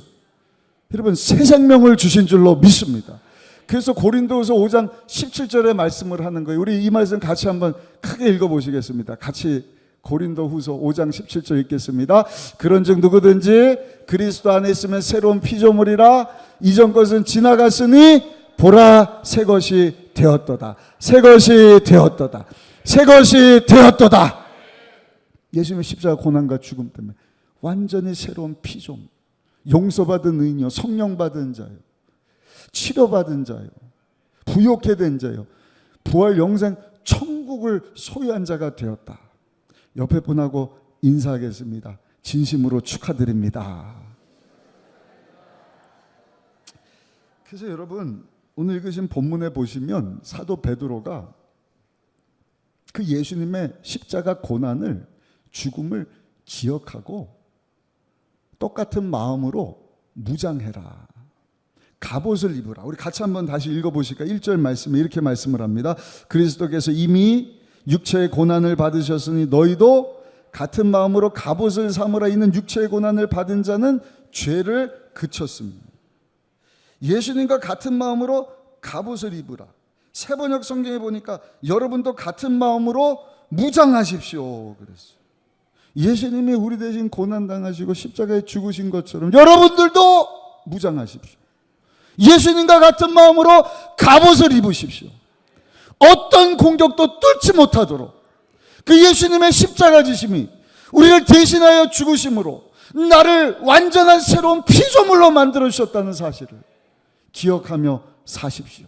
여러분 새 생명을 주신 줄로 믿습니다. 그래서 고린도후서 5장 17절에 말씀을 하는 거예요. 우리 이 말씀 같이 한번 크게 읽어보시겠습니다. 같이 고린도후서 5장 17절 읽겠습니다. 그런즉 누구든지 그리스도 안에 있으면 새로운 피조물이라, 이전 것은 지나갔으니 보라 새 것이 되었도다. 새 것이 되었도다. 새 것이 되었도다. 예수님의 십자가 고난과 죽음 때문에 완전히 새로운 피조물, 용서받은 의인이요, 성령 받은 자요, 치료받은 자요, 부욕해 된 자요, 부활 영생 천국을 소유한 자가 되었다. 옆에 분하고 인사하겠습니다. 진심으로 축하드립니다. 그래서 여러분, 오늘 읽으신 본문에 보시면 사도 베드로가 그 예수님의 십자가 고난을, 죽음을 기억하고 똑같은 마음으로 무장해라, 갑옷을 입으라. 우리 같이 한번 다시 읽어보실까요? 1절 말씀에 이렇게 말씀을 합니다. 그리스도께서 이미 육체의 고난을 받으셨으니 너희도 같은 마음으로 갑옷을 삼으라. 이는 육체의 고난을 받은 자는 죄를 그쳤습니다. 예수님과 같은 마음으로 갑옷을 입으라. 새번역 성경에 보니까 여러분도 같은 마음으로 무장하십시오 그랬어요. 예수님이 우리 대신 고난당하시고 십자가에 죽으신 것처럼 여러분들도 무장하십시오. 예수님과 같은 마음으로 갑옷을 입으십시오. 어떤 공격도 뚫지 못하도록 그 예수님의 십자가 지심이 우리를 대신하여 죽으심으로 나를 완전한 새로운 피조물로 만들어 주셨다는 사실을 기억하며 사십시오.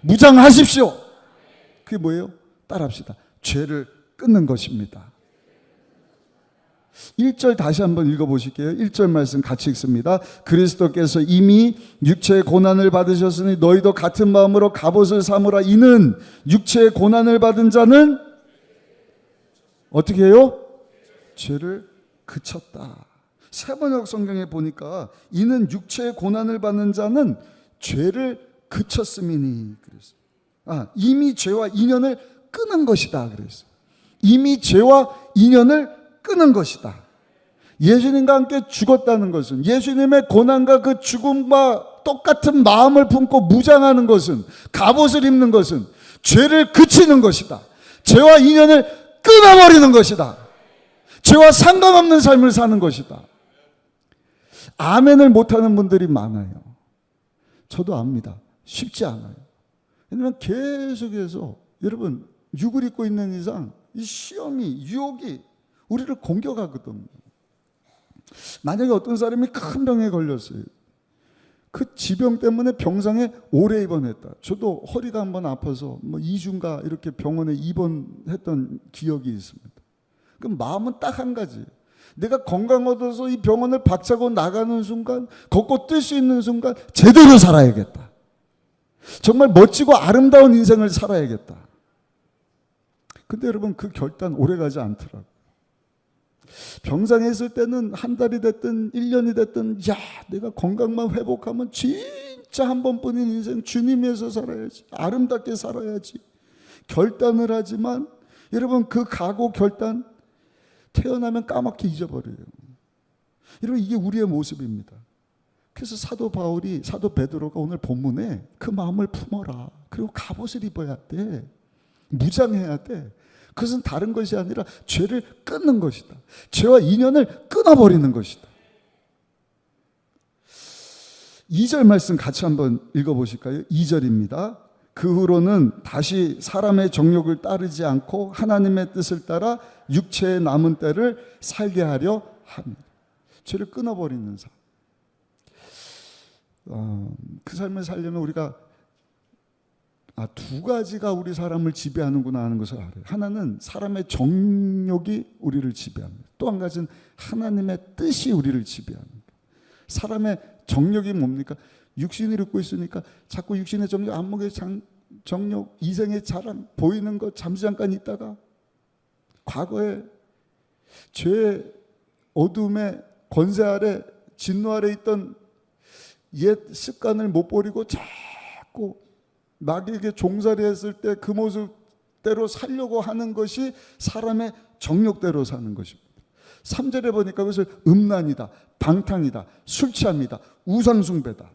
무장하십시오. 그게 뭐예요? 따라합시다. 죄를 끊는 것입니다. 1절 다시 한번 읽어보실게요. 1절 말씀 같이 읽습니다. 그리스도께서 이미 육체의 고난을 받으셨으니 너희도 같은 마음으로 갑옷을 삼으라. 이는 육체의 고난을 받은 자는 어떻게 해요? 죄를 그쳤다. 새번역 성경에 보니까 이는 육체의 고난을 받는 자는 죄를 그쳤음이니 그랬어요. 이미 죄와 인연을 끊은 것이다 그랬어요. 이미 죄와 인연을 끊은 것이다. 예수님과 함께 죽었다는 것은, 예수님의 고난과 그 죽음과 똑같은 마음을 품고 무장하는 것은, 갑옷을 입는 것은 죄를 그치는 것이다. 죄와 인연을 끊어버리는 것이다. 죄와 상관없는 삶을 사는 것이다. 아멘을 못하는 분들이 많아요. 저도 압니다. 쉽지 않아요. 왜냐하면 계속해서 여러분 육을 입고 있는 이상 이 시험이, 유혹이 우리를 공격하거든요. 만약에 어떤 사람이 큰 병에 걸렸어요. 그 지병 때문에 병상에 오래 입원했다. 저도 허리가 한번 아파서 2주인가 이렇게 병원에 입원했던 기억이 있습니다. 그럼 마음은 딱 한 가지. 내가 건강 얻어서 이 병원을 박차고 나가는 순간, 걷고 뛸 수 있는 순간 제대로 살아야겠다. 정말 멋지고 아름다운 인생을 살아야겠다. 근데 여러분 그 결단 오래 가지 않더라고요. 병상에 있을 때는 한 달이 됐든 1년이 됐든 야 내가 건강만 회복하면 진짜 한 번뿐인 인생 주님 위해서 살아야지, 아름답게 살아야지 결단을 하지만 여러분 그 각오 결단 태어나면 까맣게 잊어버려요. 여러분 이게 우리의 모습입니다. 그래서 사도 바울이, 사도 베드로가 오늘 본문에 그 마음을 품어라, 그리고 갑옷을 입어야 돼, 무장해야 돼. 그것은 다른 것이 아니라 죄를 끊는 것이다. 죄와 인연을 끊어버리는 것이다. 2절 말씀 같이 한번 읽어보실까요? 2절입니다. 그 후로는 다시 사람의 정욕을 따르지 않고 하나님의 뜻을 따라 육체의 남은 때를 살게 하려 합니다. 죄를 끊어버리는 삶. 그 삶을 살려면 우리가 두 가지가 우리 사람을 지배하는구나 하는 것을 알아요. 하나는 사람의 정욕이 우리를 지배합니다. 또 한 가지는 하나님의 뜻이 우리를 지배합니다. 사람의 정욕이 뭡니까? 육신을 입고 있으니까 자꾸 육신의 정욕, 안목의 정욕, 이생의 자랑, 보이는 것 잠시 잠깐 있다가 과거에 죄의 어둠의 권세 아래, 진노 아래 있던 옛 습관을 못 버리고 자꾸 마귀에게 종살이했을 때 그 모습대로 살려고 하는 것이 사람의 정욕대로 사는 것입니다. 3절에 보니까 그것을 음란이다, 방탕이다, 술 취합니다, 우상숭배다.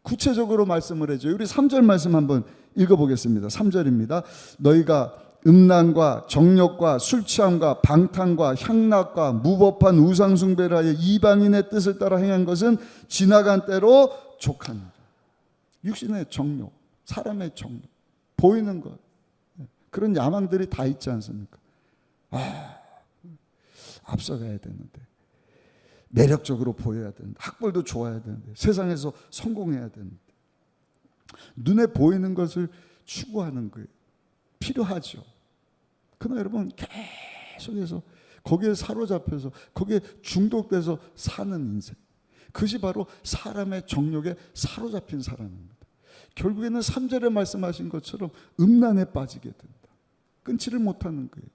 구체적으로 말씀을 해줘요. 우리 3절 말씀 한번 읽어보겠습니다. 3절입니다. 너희가 음란과 정욕과 술 취함과 방탕과 향락과 무법한 우상숭배를 하여 이방인의 뜻을 따라 행한 것은 지나간 때로 족합니다. 육신의 정욕, 사람의 정욕, 보이는 것, 그런 야망들이 다 있지 않습니까? 앞서가야 되는데, 매력적으로 보여야 되는데, 학벌도 좋아야 되는데, 세상에서 성공해야 되는데, 눈에 보이는 것을 추구하는 거예요. 필요하죠. 그러나 여러분 계속해서 거기에 사로잡혀서 거기에 중독돼서 사는 인생, 그것이 바로 사람의 정욕에 사로잡힌 사람입니다. 결국에는 3절에 말씀하신 것처럼 음란에 빠지게 된다. 끊지를 못하는 거예요.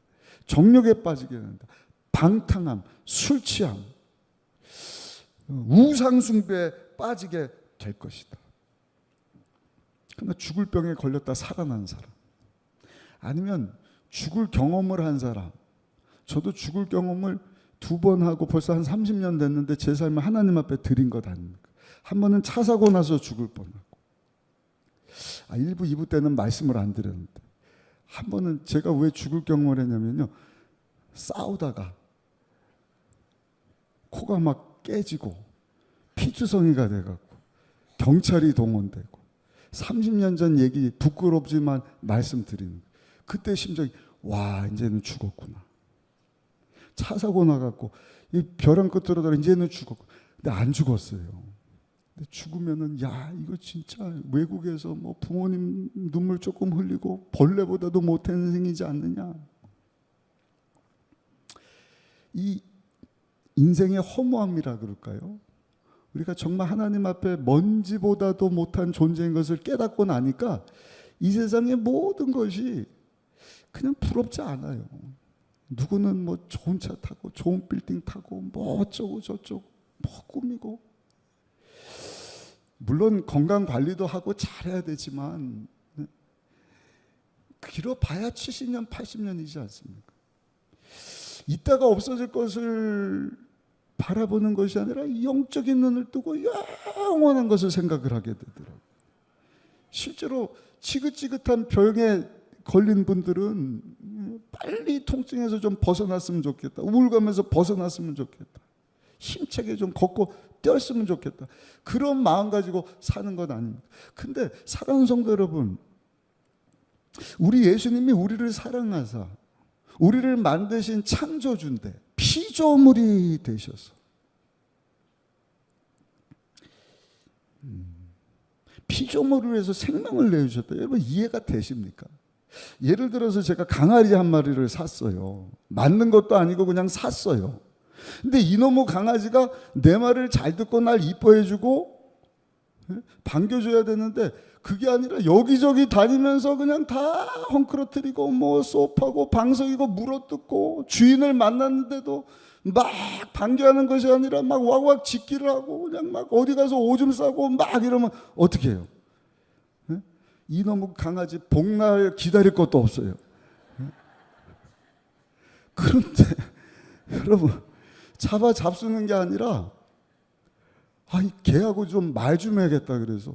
정욕에 빠지게 된다. 방탕함, 술 취함, 우상숭배에 빠지게 될 것이다. 그러나 죽을 병에 걸렸다 살아난 사람, 아니면 죽을 경험을 한 사람, 저도 죽을 경험을 2번 하고 벌써 한 30년 됐는데 제 삶을 하나님 앞에 드린 것 아닙니까? 한 번은 차 사고 나서 죽을 뻔하고, 1부, 2부 때는 말씀을 안 드렸는데, 한 번은 제가 왜 죽을 경험을 했냐면요, 싸우다가 코가 막 깨지고 피투성이가 돼갖고 경찰이 동원되고, 30년 전 얘기 부끄럽지만 말씀드리는 거예요. 그때 심정이 와, 이제는 죽었구나. 차 사고 나갖고 이 벼랑 끝으로 들어 이제는 죽었고, 근데 안 죽었어요. 근데 죽으면은 야, 이거 진짜 외국에서 뭐 부모님 눈물 조금 흘리고 벌레보다도 못한 생이지 않느냐. 이 인생의 허무함이라 그럴까요? 우리가 정말 하나님 앞에 먼지보다도 못한 존재인 것을 깨닫고 나니까 이 세상의 모든 것이 그냥 부럽지 않아요. 누구는 뭐 좋은 차 타고 좋은 빌딩 타고 뭐 어쩌고 저쩌고 뭐 꾸미고, 물론 건강 관리도 하고 잘해야 되지만 길어봐야 70년 80년이지 않습니까? 이따가 없어질 것을 바라보는 것이 아니라 영적인 눈을 뜨고 영원한 것을 생각을 하게 되더라고요. 실제로 지긋지긋한 병에 걸린 분들은 빨리 통증에서 좀 벗어났으면 좋겠다, 우울감에서 벗어났으면 좋겠다, 힘차게 좀 걷고 뛰었으면 좋겠다, 그런 마음 가지고 사는 것 아닙니까? 근데 사랑하는 성도 여러분, 우리 예수님이 우리를 사랑하사 우리를 만드신 창조주인데 피조물이 되셔서 피조물을 위해서 생명을 내주셨다. 여러분 이해가 되십니까? 예를 들어서 제가 강아지 한 마리를 샀어요. 맞는 것도 아니고 그냥 샀어요. 근데 이놈의 강아지가 내 말을 잘 듣고 날 이뻐해주고 반겨줘야 되는데 그게 아니라 여기저기 다니면서 그냥 다 헝클어뜨리고 뭐 소파고 방석이고 물어뜯고 주인을 만났는데도 막 반겨하는 것이 아니라 막 와꽉 짖기를 하고 그냥 막 어디 가서 오줌 싸고 막 이러면 어떻게 해요? 예? 이놈의 강아지 복날 기다릴 것도 없어요. 예? 그런데 여러분 잡수는 게 아니라 이 개하고 좀 말 좀 해야겠다 그래서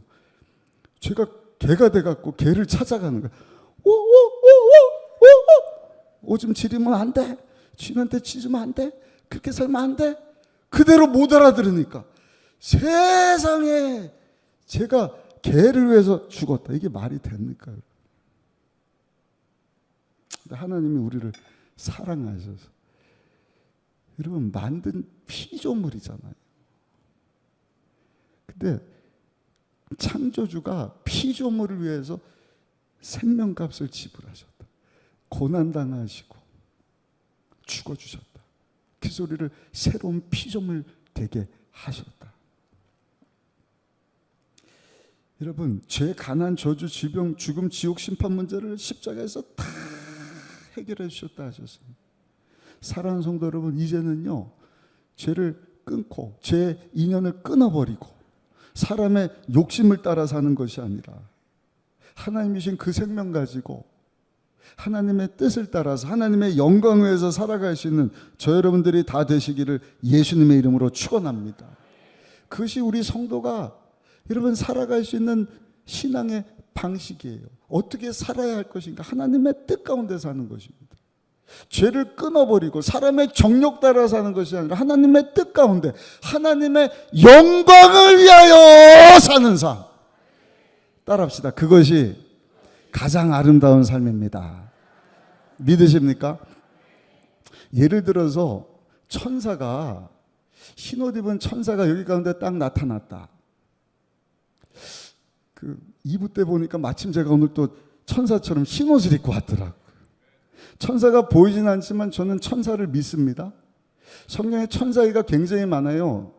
제가 개가 돼갖고 개를 찾아가는 거야. 오줌 지르면 안 돼. 쥐한테 짖으면 안 돼. 그렇게 살면 안 돼. 그대로 못 알아들으니까 세상에 제가 개를 위해서 죽었다. 이게 말이 됩니까? 하나님이 우리를 사랑하셔서 여러분 만든 피조물이잖아요. 근데 창조주가 피조물을 위해서 생명값을 지불하셨다. 고난당하시고 죽어주셨다. 그 소리를 새로운 피조물 되게 하셨다. 여러분 죄, 가난, 저주, 질병, 죽음, 지옥, 심판 문제를 십자가에서 다 해결해 주셨다 하셨습니다. 사랑하는 성도 여러분, 이제는요 죄를 끊고 죄 인연을 끊어버리고 사람의 욕심을 따라 사는 것이 아니라 하나님이신 그 생명 가지고 하나님의 뜻을 따라서 하나님의 영광을 위해서 살아갈 수 있는 저 여러분들이 다 되시기를 예수님의 이름으로 축원합니다. 그것이 우리 성도가 여러분 살아갈 수 있는 신앙의 방식이에요. 어떻게 살아야 할 것인가? 하나님의 뜻 가운데 사는 것입니다. 죄를 끊어버리고 사람의 정욕 따라 사는 것이 아니라 하나님의 뜻 가운데 하나님의 영광을 위하여 사는 삶 따라합시다. 그것이 가장 아름다운 삶입니다. 믿으십니까? 예를 들어서 천사가 흰옷 입은 천사가 여기 가운데 딱 나타났다. 그 2부 때 보니까 마침 제가 오늘 또 천사처럼 흰옷을 입고 왔더라고요. 천사가 보이진 않지만 저는 천사를 믿습니다. 성경에 천사 얘기가 굉장히 많아요.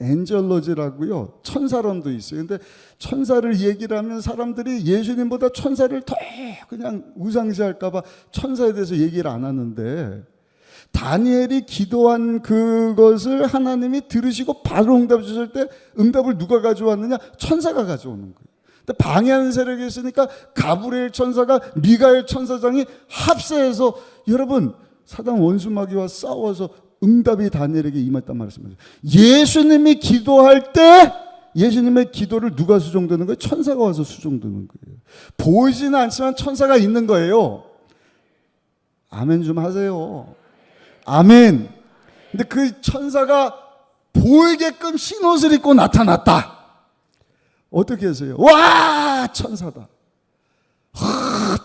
엔젤러지라고요. 천사론도 있어요. 근데 천사를 얘기를 하면 사람들이 예수님보다 천사를 더 그냥 우상시할까봐 천사에 대해서 얘기를 안 하는데 다니엘이 기도한 그것을 하나님이 들으시고 바로 응답 주실 때 응답을 누가 가져왔느냐? 천사가 가져오는 거예요. 근데 방해하는 세력이 있으니까 가브리엘 천사가 미가엘 천사장이 합세해서 여러분 사단 원수마귀와 싸워서 응답이 다니엘에게 임했단 말씀이죠. 예수님이 기도할 때 예수님의 기도를 누가 수종되는 거예요? 천사가 와서 수종되는 거예요. 보이지는 않지만 천사가 있는 거예요. 아멘 좀 하세요. 아멘. 근데 그 천사가 보이게끔 흰옷을 입고 나타났다. 어떻게 해서요? 와, 천사다.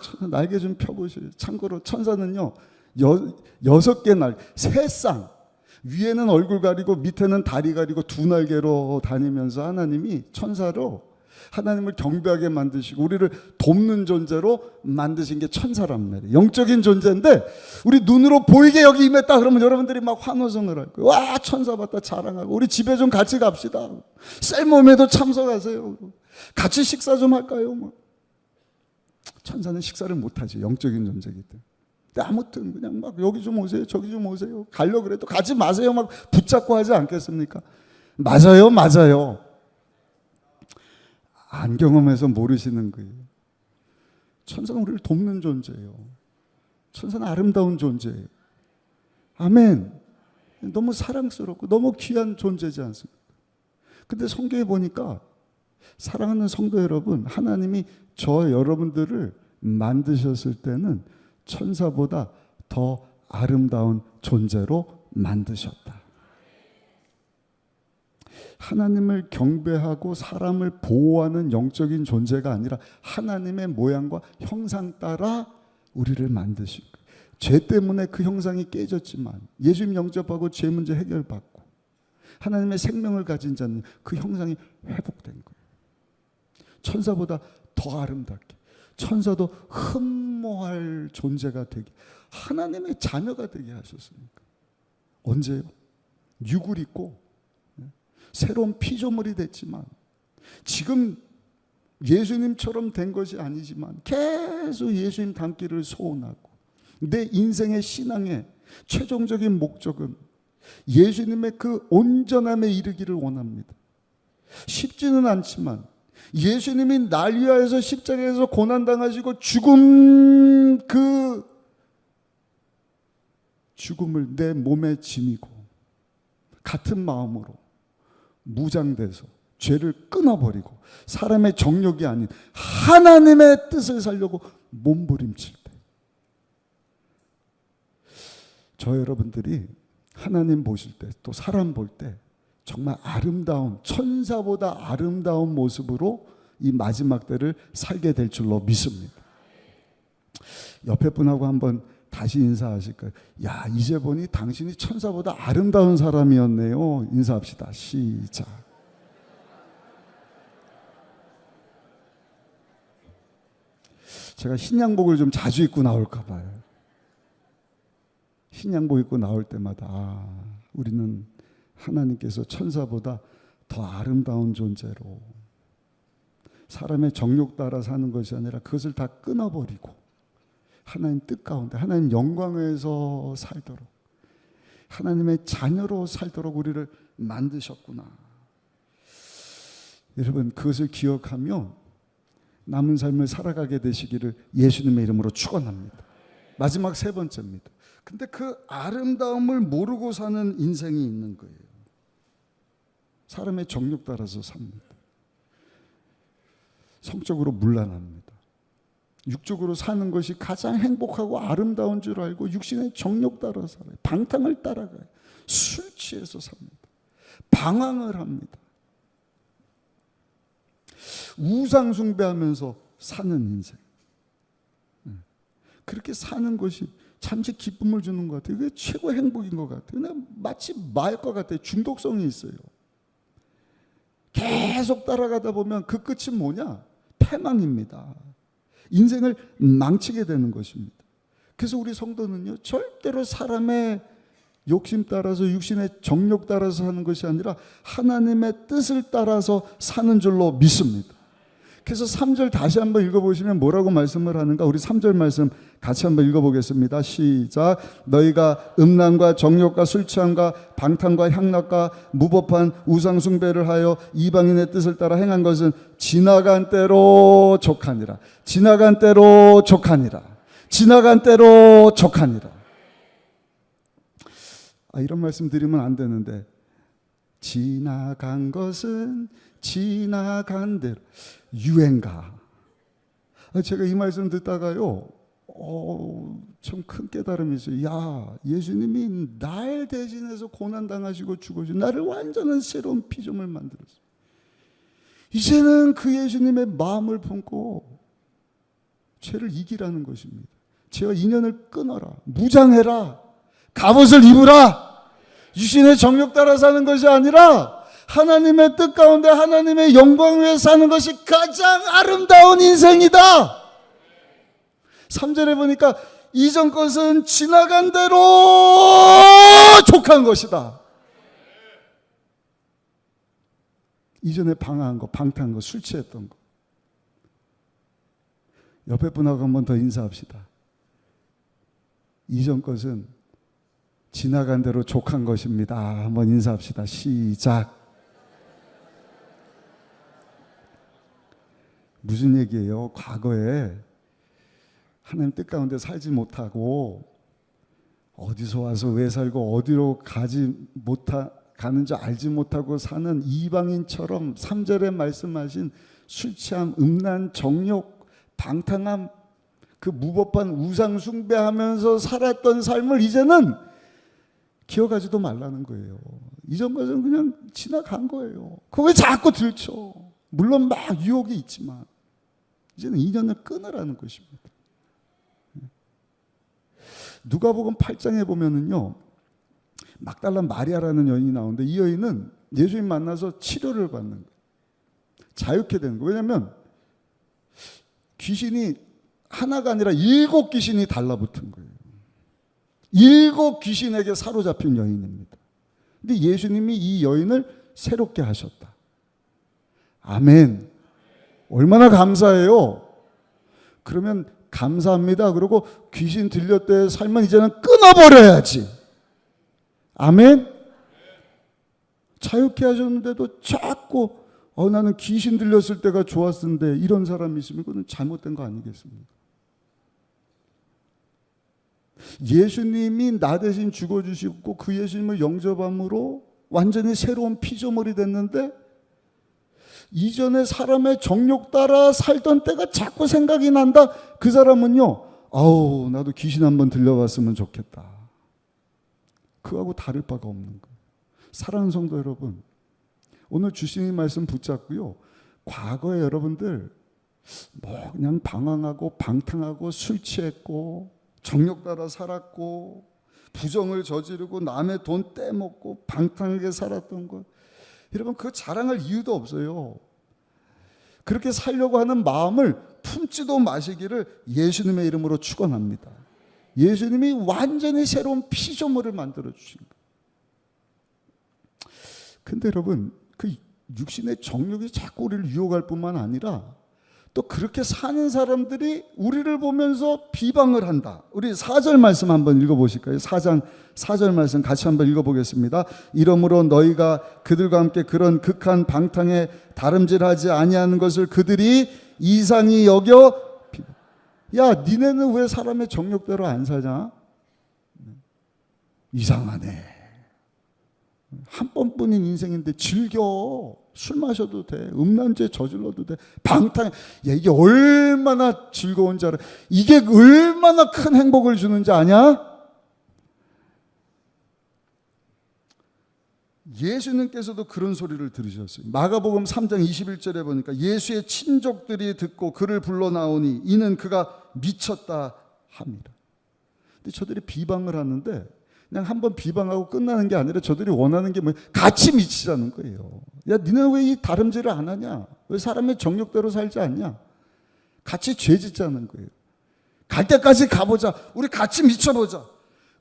천사 날개 좀 펴보세요. 참고로 천사는요 6개 날, 세 쌍, 위에는 얼굴 가리고 밑에는 다리 가리고 두 날개로 다니면서 하나님이 천사로 하나님을 경배하게 만드시고 우리를 돕는 존재로 만드신 게 천사란 말이에요. 영적인 존재인데 우리 눈으로 보이게 여기 임했다 그러면 여러분들이 막 환호성을 할 거예요. 와, 천사 봤다 자랑하고 우리 집에 좀 같이 갑시다. 셀모임에도 참석하세요. 같이 식사 좀 할까요? 뭐. 천사는 식사를 못하지. 영적인 존재이기 때문에. 근데 아무튼 그냥 막 여기 좀 오세요 저기 좀 오세요 가려고 그래도 가지 마세요 막 붙잡고 하지 않겠습니까? 맞아요 맞아요. 안 경험해서 모르시는 거예요. 천사는 우리를 돕는 존재예요. 천사는 아름다운 존재예요. 아멘. 너무 사랑스럽고 너무 귀한 존재지 않습니까? 근데 성경에 보니까 사랑하는 성도 여러분, 하나님이 저 여러분들을 만드셨을 때는 천사보다 더 아름다운 존재로 만드셨다. 하나님을 경배하고 사람을 보호하는 영적인 존재가 아니라 하나님의 모양과 형상 따라 우리를 만드신 거예요. 죄 때문에 그 형상이 깨졌지만 예수님 영접하고 죄 문제 해결받고 하나님의 생명을 가진 자는 그 형상이 회복된 거예요. 천사보다 더 아름답게, 천사도 흠모할 존재가 되게, 하나님의 자녀가 되게 하셨습니까? 언제요? 육을 입고 새로운 피조물이 됐지만 지금 예수님처럼 된 것이 아니지만 계속 예수님 닮기를 소원하고 내 인생의 신앙의 최종적인 목적은 예수님의 그 온전함에 이르기를 원합니다. 쉽지는 않지만 예수님이 날 위하여서 십자가에서 고난당하시고 죽음, 그 죽음을 내 몸에 지니고 같은 마음으로 무장돼서 죄를 끊어버리고 사람의 정욕이 아닌 하나님의 뜻을 살려고 몸부림칠 때, 저 여러분들이 하나님 보실 때 또 사람 볼 때 정말 아름다운, 천사보다 아름다운 모습으로 이 마지막 때를 살게 될 줄로 믿습니다. 옆에 분하고 한번 다시 인사하실까요? 야, 이제 보니 당신이 천사보다 아름다운 사람이었네요. 인사합시다. 시작. 제가 흰 양복을 좀 자주 입고 나올까 봐요. 흰 양복 입고 나올 때마다 우리는 하나님께서 천사보다 더 아름다운 존재로 사람의 정욕 따라 사는 것이 아니라 그것을 다 끊어버리고 하나님 뜻 가운데 하나님 영광에서 살도록 하나님의 자녀로 살도록 우리를 만드셨구나. 여러분, 그것을 기억하며 남은 삶을 살아가게 되시기를 예수님의 이름으로 축원합니다. 마지막 세 번째입니다. 근데 그 아름다움을 모르고 사는 인생이 있는 거예요. 사람의 정욕 따라서 삽니다. 성적으로 문란합니다. 육적으로 사는 것이 가장 행복하고 아름다운 줄 알고 육신의 정욕 따라 살아요. 방탕을 따라가요. 술 취해서 삽니다. 방황을 합니다. 우상 숭배하면서 사는 인생. 그렇게 사는 것이 잠시 기쁨을 주는 것 같아요. 그게 최고 행복인 것 같아요. 그냥 마치 말 것 같아요. 중독성이 있어요. 계속 따라가다 보면 그 끝이 뭐냐? 패망입니다. 인생을 망치게 되는 것입니다. 그래서 우리 성도는요, 절대로 사람의 욕심 따라서 육신의 정욕 따라서 사는 것이 아니라 하나님의 뜻을 따라서 사는 줄로 믿습니다. 그래서 3절 다시 한번 읽어보시면 뭐라고 말씀을 하는가? 우리 3절 말씀 같이 한번 읽어보겠습니다. 시작. 너희가 음란과 정욕과 술 취함과 방탕과 향락과 무법한 우상 숭배를 하여 이방인의 뜻을 따라 행한 것은 지나간 때로 족하니라. 지나간 때로 족하니라. 지나간 때로 족하니라. 이런 말씀 드리면 안 되는데, 지나간 것은 지나간 대로. 유행가. 제가 이 말씀 듣다가요, 참 큰 깨달음이 있어요. 야, 예수님이 날 대신해서 고난당하시고 죽으시고 나를 완전한 새로운 피조물 만들었어요. 이제는 그 예수님의 마음을 품고 죄를 이기라는 것입니다. 죄와 인연을 끊어라. 무장해라. 갑옷을 입으라. 유신의 정욕 따라 사는 것이 아니라 하나님의 뜻 가운데 하나님의 영광 위에 사는 것이 가장 아름다운 인생이다. 3절에 보니까 이전 것은 지나간 대로 족한 것이다. 이전에 방황한 거, 방탕한 거, 술 취했던 거. 옆에 분하고 한 번 더 인사합시다. 이전 것은 지나간 대로 족한 것입니다. 한번 인사합시다. 시작. 무슨 얘기예요? 과거에 하나님 뜻 가운데 살지 못하고 어디서 와서 왜 살고 어디로 가는 줄 알지 못하고 사는 이방인처럼 3절에 말씀하신 술 취함, 음란, 정욕, 방탕함, 그 무법한 우상 숭배하면서 살았던 삶을 이제는 기억하지도 말라는 거예요. 이전 것은 그냥 지나간 거예요. 그거 왜 자꾸 들춰? 물론 막 유혹이 있지만 이제는 인연을 끊으라는 것입니다. 누가복음 8장에 보면은요, 막달라 마리아라는 여인이 나오는데 이 여인은 예수님 만나서 치료를 받는 거예요. 자유케 되는 거예요. 왜냐하면 귀신이 하나가 아니라 7 귀신이 달라붙은 거예요. 7 귀신에게 사로잡힌 여인입니다. 근데 예수님이 이 여인을 새롭게 하셨다. 아멘. 얼마나 감사해요. 그러면 감사합니다. 그러고 귀신 들렸대 살면 이제는 끊어버려야지. 아멘. 자유케 하셨는데도 자꾸 나는 귀신 들렸을 때가 좋았는데 이런 사람이 있으면 그건 잘못된 거 아니겠습니까? 예수님이 나 대신 죽어주시고 그 예수님을 영접함으로 완전히 새로운 피조물이 됐는데 이전에 사람의 정욕 따라 살던 때가 자꾸 생각이 난다. 그 사람은요, 아우 나도 귀신 한번 들려봤으면 좋겠다. 그거하고 다를 바가 없는 거예요. 사랑하는 성도 여러분, 오늘 주시는 말씀 붙잡고요, 과거에 여러분들 뭐 그냥 방황하고 방탕하고 술 취했고 정욕 따라 살았고 부정을 저지르고 남의 돈 떼먹고 방탕하게 살았던 것, 여러분 그거 자랑할 이유도 없어요. 그렇게 살려고 하는 마음을 품지도 마시기를 예수님의 이름으로 축원합니다. 예수님이 완전히 새로운 피조물을 만들어 주신 거예요. 근데 여러분 그 육신의 정욕이 자꾸 우리를 유혹할 뿐만 아니라 또 그렇게 사는 사람들이 우리를 보면서 비방을 한다. 우리 4절 말씀 한번 읽어보실까요? 4장 4절 말씀 같이 한번 읽어보겠습니다. 이러므로 너희가 그들과 함께 그런 극한 방탕에 다름질하지 아니하는 것을 그들이 이상히 여겨. 야, 니네는 왜 사람의 정욕대로 안 사냐? 이상하네. 한 번뿐인 인생인데 즐겨. 술 마셔도 돼. 음란죄 저질러도 돼. 방탕. 야, 이게 얼마나 즐거운지 알아. 이게 얼마나 큰 행복을 주는지 아냐? 예수님께서도 그런 소리를 들으셨어요. 마가복음 3장 21절에 보니까 예수의 친족들이 듣고 그를 불러 나오니 이는 그가 미쳤다 합니다. 근데 저들이 비방을 하는데 그냥 한번 비방하고 끝나는 게 아니라 저들이 원하는 게 뭐예요? 같이 미치자는 거예요. 야, 니는 왜 이 다름질을 안 하냐? 왜 사람의 정욕대로 살지 않냐? 같이 죄 짓자는 거예요. 갈 때까지 가보자. 우리 같이 미쳐보자.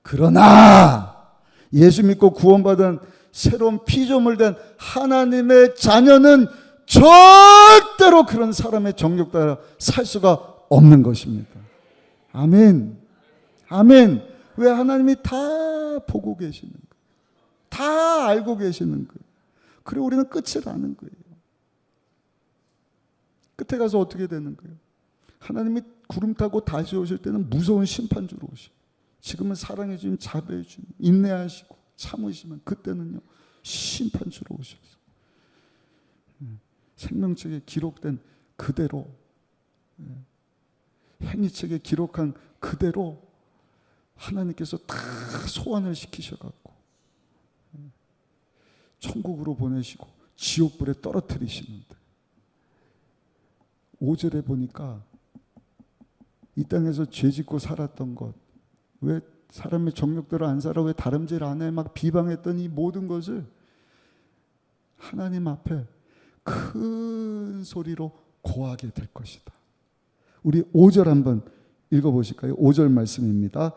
그러나 예수 믿고 구원받은 새로운 피조물 된 하나님의 자녀는 절대로 그런 사람의 정욕 따라 살 수가 없는 것입니다. 아멘. 아멘. 왜? 하나님이 다 보고 계시는 거예요. 다 알고 계시는 거예요. 그리고 우리는 끝을 아는 거예요. 끝에 가서 어떻게 되는 거예요? 하나님이 구름 타고 다시 오실 때는 무서운 심판주로 오시고, 지금은 사랑해 주님, 자비해 주님, 인내하시고 참으시면 그때는요 심판주로 오셔서 생명책에 기록된 그대로, 행위책에 기록한 그대로 하나님께서 다 소환을 시키셔갖고 천국으로 보내시고 지옥불에 떨어뜨리시는데, 5절에 보니까 이 땅에서 죄짓고 살았던 것, 왜 사람의 정욕대로 안 살아, 왜 다름질 안 해, 막 비방했던 이 모든 것을 하나님 앞에 큰 소리로 고하게 될 것이다. 우리 5절 한번 읽어보실까요? 5절 말씀입니다.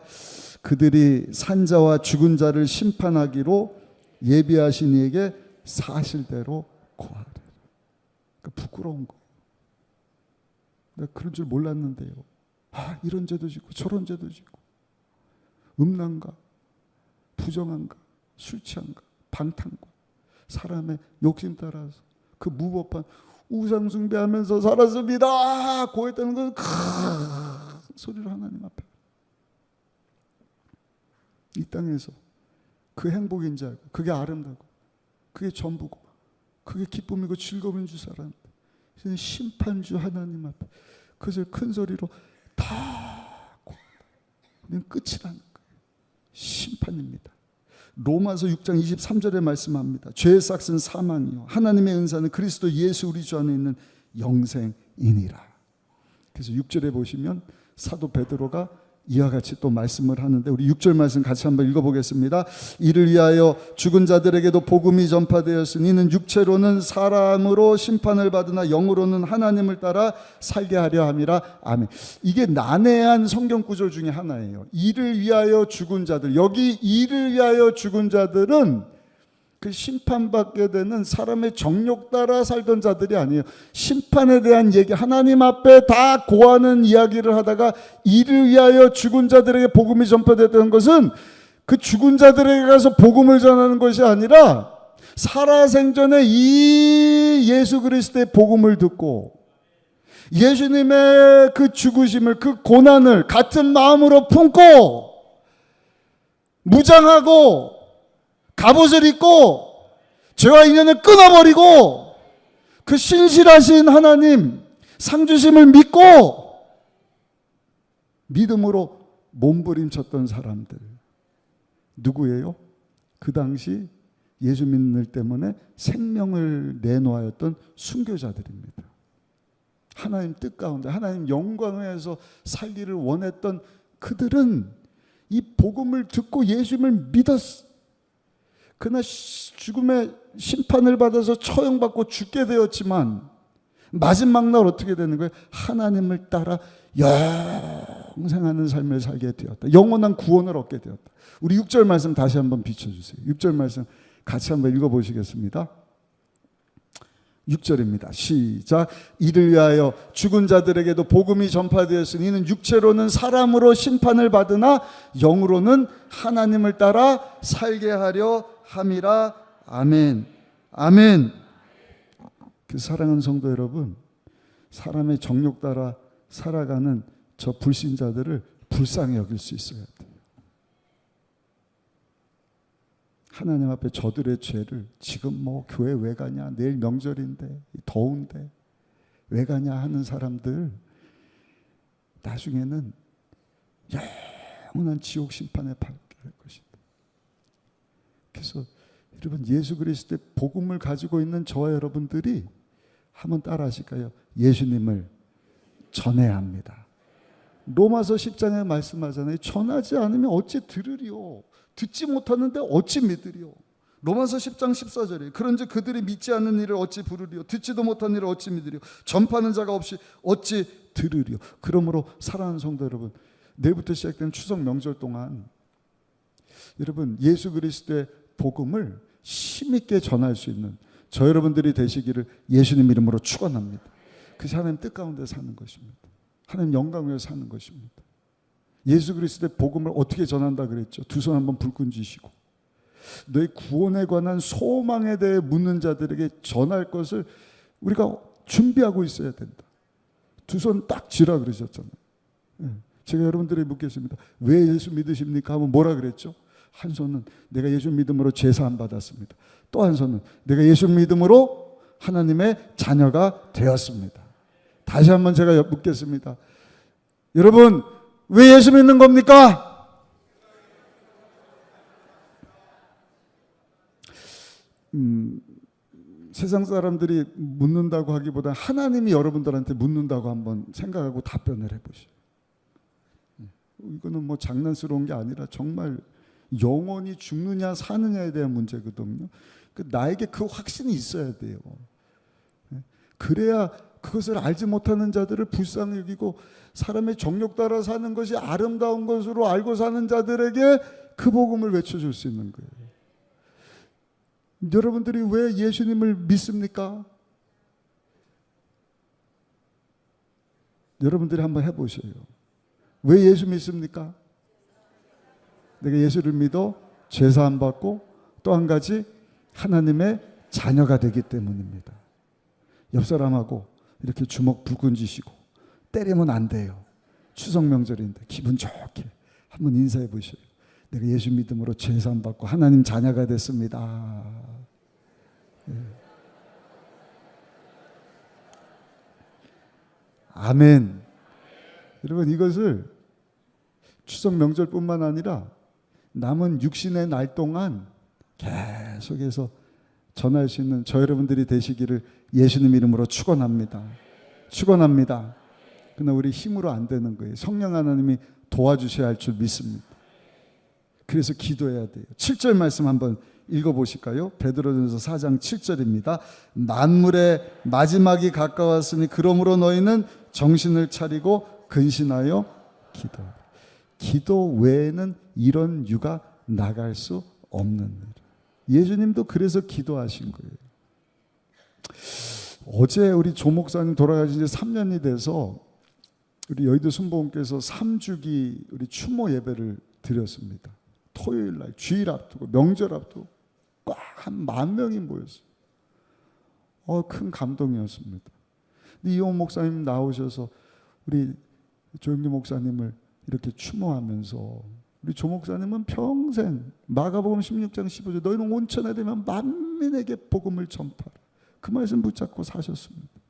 그들이 산자와 죽은 자를 심판하기로 예비하신 이에게 사실대로 고하라. 그러니까 부끄러운 거예요. 내가 그런 줄 몰랐는데요. 이런 죄도 짓고 저런 죄도 짓고, 음란과 부정한가 술 취한가 방탕과 사람의 욕심 따라서 그 무법한 우상 숭배하면서 살았습니다 고했다는 건 큰 소리로 하나님 앞에, 이 땅에서 그 행복인 줄 알고, 그게 아름다고, 그게 전부고, 그게 기쁨이고 즐거움인 줄 알았는데 이제는 심판주 하나님 앞에 그것을 큰 소리로 다 고하는 끝이라는 거예요. 심판입니다. 로마서 6장 23절에 말씀합니다. 죄의 삭은 사망이요 하나님의 은사는 그리스도 예수 우리 주 안에 있는 영생이니라. 그래서 6절에 보시면 사도 베드로가 이와 같이 또 말씀을 하는데, 우리 6절 말씀 같이 한번 읽어보겠습니다. 이를 위하여 죽은 자들에게도 복음이 전파되었으니 이는 육체로는 사람으로 심판을 받으나 영으로는 하나님을 따라 살게 하려 함이라. 아멘. 이게 난해한 성경 구절 중에 하나예요. 이를 위하여 죽은 자들, 여기 이를 위하여 죽은 자들은 그 심판받게 되는 사람의 정욕 따라 살던 자들이 아니에요. 심판에 대한 얘기, 하나님 앞에 다 고하는 이야기를 하다가 이를 위하여 죽은 자들에게 복음이 전파됐다는 것은 그 죽은 자들에게 가서 복음을 전하는 것이 아니라 살아생전에 이 예수 그리스도의 복음을 듣고 예수님의 그 죽으심을, 그 고난을 같은 마음으로 품고 무장하고 갑옷을 입고 죄와 인연을 끊어버리고 그 신실하신 하나님 상주심을 믿고 믿음으로 몸부림쳤던 사람들 누구예요? 그 당시 예수 믿는 일 때문에 생명을 내놓았던 순교자들입니다. 하나님 뜻 가운데 하나님 영광에서 살기를 원했던 그들은 이 복음을 듣고 예수님을 믿었어. 그러나 죽음의 심판을 받아서 처형받고 죽게 되었지만 마지막 날 어떻게 되는 거예요? 하나님을 따라 영생하는 삶을 살게 되었다. 영원한 구원을 얻게 되었다. 우리 6절 말씀 다시 한번 비춰주세요. 6절 말씀 같이 한번 읽어보시겠습니다. 6절입니다. 시작. 이를 위하여 죽은 자들에게도 복음이 전파되었으니 이는 육체로는 사람으로 심판을 받으나 영으로는 하나님을 따라 살게 하려 함이라. 아멘. 아멘. 그 사랑하는 성도 여러분, 사람의 정욕 따라 살아가는 저 불신자들을 불쌍히 여길 수 있어야 돼요. 하나님 앞에 저들의 죄를 지금 뭐 교회 왜 가냐, 내일 명절인데 더운데 왜 가냐 하는 사람들 나중에는 영원한 지옥 심판에 받게 될 것입니다. 그래서 여러분 예수 그리스도의 복음을 가지고 있는 저와 여러분들이 한번 따라 하실까요? 예수님을 전해야 합니다. 로마서 10장에 말씀하잖아요. 전하지 않으면 어찌 들으리요. 듣지 못하는데 어찌 믿으리요. 로마서 10장 14절에 그런즉 그들이 믿지 않는 일을 어찌 부르리요. 듣지도 못한 일을 어찌 믿으리요. 전파하는 자가 없이 어찌 들으리요. 그러므로 사랑하는 성도 여러분, 내일부터 시작되는 추석 명절 동안 여러분 예수 그리스도의 복음을 힘있게 전할 수 있는 저 여러분들이 되시기를 예수님 이름으로 축원합니다. 그것이 하나님 뜻 가운데 사는 것입니다. 하나님 영광 위에 사는 것입니다. 예수 그리스도의 복음을 어떻게 전한다 그랬죠? 두 손 한번 불끈 쥐시고 너희 구원에 관한 소망에 대해 묻는 자들에게 전할 것을 우리가 준비하고 있어야 된다. 두 손 딱 쥐라 그러셨잖아요. 제가 여러분들에게 묻겠습니다. 왜 예수 믿으십니까? 하면 뭐라 그랬죠? 한 손은 내가 예수 믿음으로 제사함 받았습니다. 또 한 손은 내가 예수 믿음으로 하나님의 자녀가 되었습니다. 다시 한번 제가 묻겠습니다. 여러분 왜 예수 믿는 겁니까? 세상 사람들이 묻는다고 하기보다 하나님이 여러분들한테 묻는다고 한번 생각하고 답변을 해보시오. 이거는 뭐 장난스러운 게 아니라 정말 영원히 죽느냐 사느냐에 대한 문제거든요. 나에게 그 확신이 있어야 돼요. 그래야 그것을 알지 못하는 자들을 불쌍히 여기고 사람의 정욕 따라 사는 것이 아름다운 것으로 알고 사는 자들에게 그 복음을 외쳐줄 수 있는 거예요. 여러분들이 왜 예수님을 믿습니까? 여러분들이 한번 해보세요. 왜 예수 믿습니까? 내가 예수를 믿어 죄사함 받고 또 한 가지 하나님의 자녀가 되기 때문입니다. 옆 사람하고 이렇게 주먹 불끈 쥐시고 때리면 안 돼요. 추석 명절인데 기분 좋게 한번 인사해 보셔요. 내가 예수 믿음으로 죄사함 받고 하나님 자녀가 됐습니다. 네. 아멘. 여러분 이것을 추석 명절뿐만 아니라 남은 육신의 날 동안 계속해서 전할 수 있는 저 여러분들이 되시기를 예수님 이름으로 축원합니다. 축원합니다. 그러나 우리 힘으로 안 되는 거예요. 성령 하나님이 도와주셔야 할 줄 믿습니다. 그래서 기도해야 돼요. 7절 말씀 한번 읽어보실까요? 베드로전서 4장 7절입니다. 만물의 마지막이 가까웠으니 그러므로 너희는 정신을 차리고 근신하여 기도하라. 기도 외에는 이런 유가 나갈 수 없는 일. 예수님도 그래서 기도하신 거예요. 어제 우리 조 목사님 돌아가신 지 3년이 돼서 우리 여의도 순복음교회에서 3주기 우리 추모 예배를 드렸습니다. 토요일 날 주일 앞두고 명절 앞두고 꽉 한 10,000명이 모였어요. 큰 감동이었습니다. 근데 이용 목사님 나오셔서 우리 조영기 목사님을 이렇게 추모하면서 우리 조 목사님은 평생 마가복음 16장 15절 너희는 온천에 되면 만민에게 복음을 전파하라. 그 말씀 붙잡고 사셨습니다.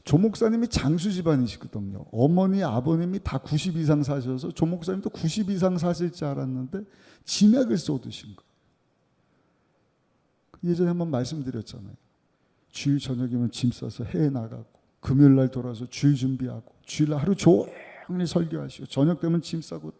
조 목사님이 장수 집안이시거든요. 어머니 아버님이 다 90 이상 사셔서 조 목사님도 90 이상 사실 줄 알았는데 진액을 쏟으신 거예요. 예전에 한번 말씀드렸잖아요. 주일 저녁이면 짐 싸서 해외 나가고 금요일 날 돌아서 주일 준비하고 주일날 하루 종일 설교하시고 저녁 되면 짐 싸고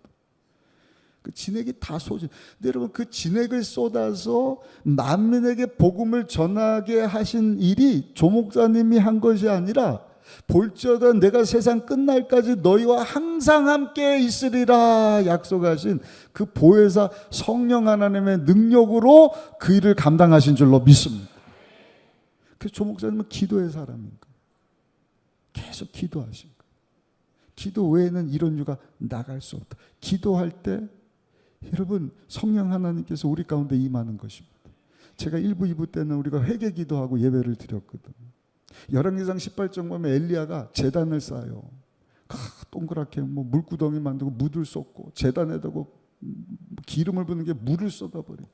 그 진액이 다 쏟지. 근데 여러분 그 진액을 쏟아서 만민에게 복음을 전하게 하신 일이 조 목사님이 한 것이 아니라 볼지어다 내가 세상 끝날까지 너희와 항상 함께 있으리라 약속하신 그 보혜사 성령 하나님의 능력으로 그 일을 감당하신 줄로 믿습니다. 그래서 조 목사님은 기도의 사람인 거예요. 계속 기도하신 거예요. 기도 외에는 이런 유가 나갈 수 없다. 기도할 때 여러분 성령 하나님께서 우리 가운데 임하는 것입니다. 제가 1부 2부 때는 우리가 회개 기도하고 예배를 드렸거든. 열왕기상 18장 보면 엘리야가 제단을 쌓아요. 동그랗게 물구덩이 만들고 물을 쏟고 제단에다가 기름을 부는 게 물을 쏟아버리고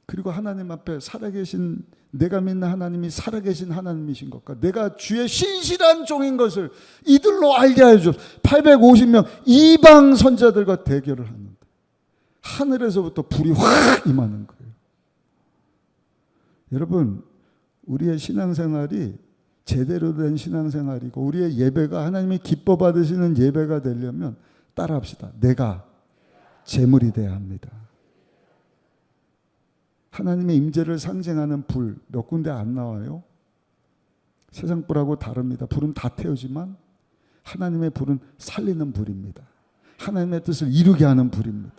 그리고 하나님 앞에 살아계신 내가 믿는 하나님이 살아계신 하나님이신 것과 내가 주의 신실한 종인 것을 이들로 알게 하여 주옵소서. 850명 이방 선자들과 대결을 하는데 하늘에서부터 불이 확 임하는 거예요. 여러분 우리의 신앙생활이 제대로 된 신앙생활이고 우리의 예배가 하나님이 기뻐 받으시는 예배가 되려면 따라합시다. 내가 제물이 돼야 합니다. 하나님의 임재를 상징하는 불 몇 군데 안 나와요. 세상 불하고 다릅니다. 불은 다 태우지만 하나님의 불은 살리는 불입니다. 하나님의 뜻을 이루게 하는 불입니다.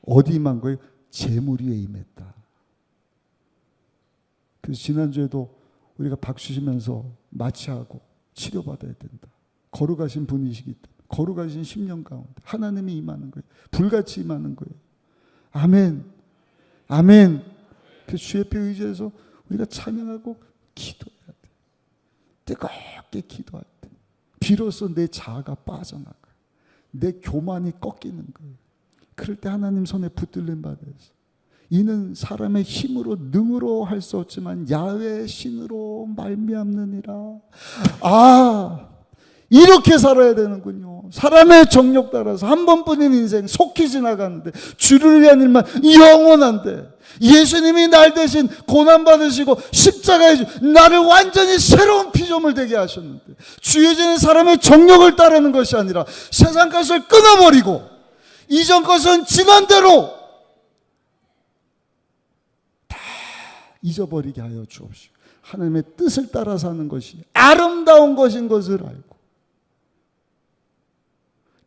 어디 임한 거예요? 제물 위에 임했다. 그래서 지난주에도 우리가 박수 치면서 마취하고 치료받아야 된다. 거룩하신 분이시기 때문에 거룩하신 10년 가운데 하나님이 임하는 거예요. 불같이 임하는 거예요. 아멘. 아멘. 그 주의 뼈 의지해서 우리가 찬양하고 기도해야 돼. 뜨겁게 기도할 때 비로소 내 자아가 빠져나가요. 내 교만이 꺾이는 거예요. 그럴 때 하나님 손에 붙들림 받아서 이는 사람의 힘으로 능으로 할 수 없지만 야훼의 신으로 말미암느니라. 이렇게 살아야 되는군요. 사람의 정욕 따라서 한 번뿐인 인생 속히 지나가는데 주를 위한 일만 영원한데 예수님이 날 대신 고난받으시고 십자가에 나를 완전히 새로운 피조물 되게 하셨는데 주어지는 사람의 정욕을 따르는 것이 아니라 세상 것을 끊어버리고 이전 것은 지난 대로 다 잊어버리게 하여 주옵시고 하나님의 뜻을 따라 사는 것이 아름다운 것인 것을 알고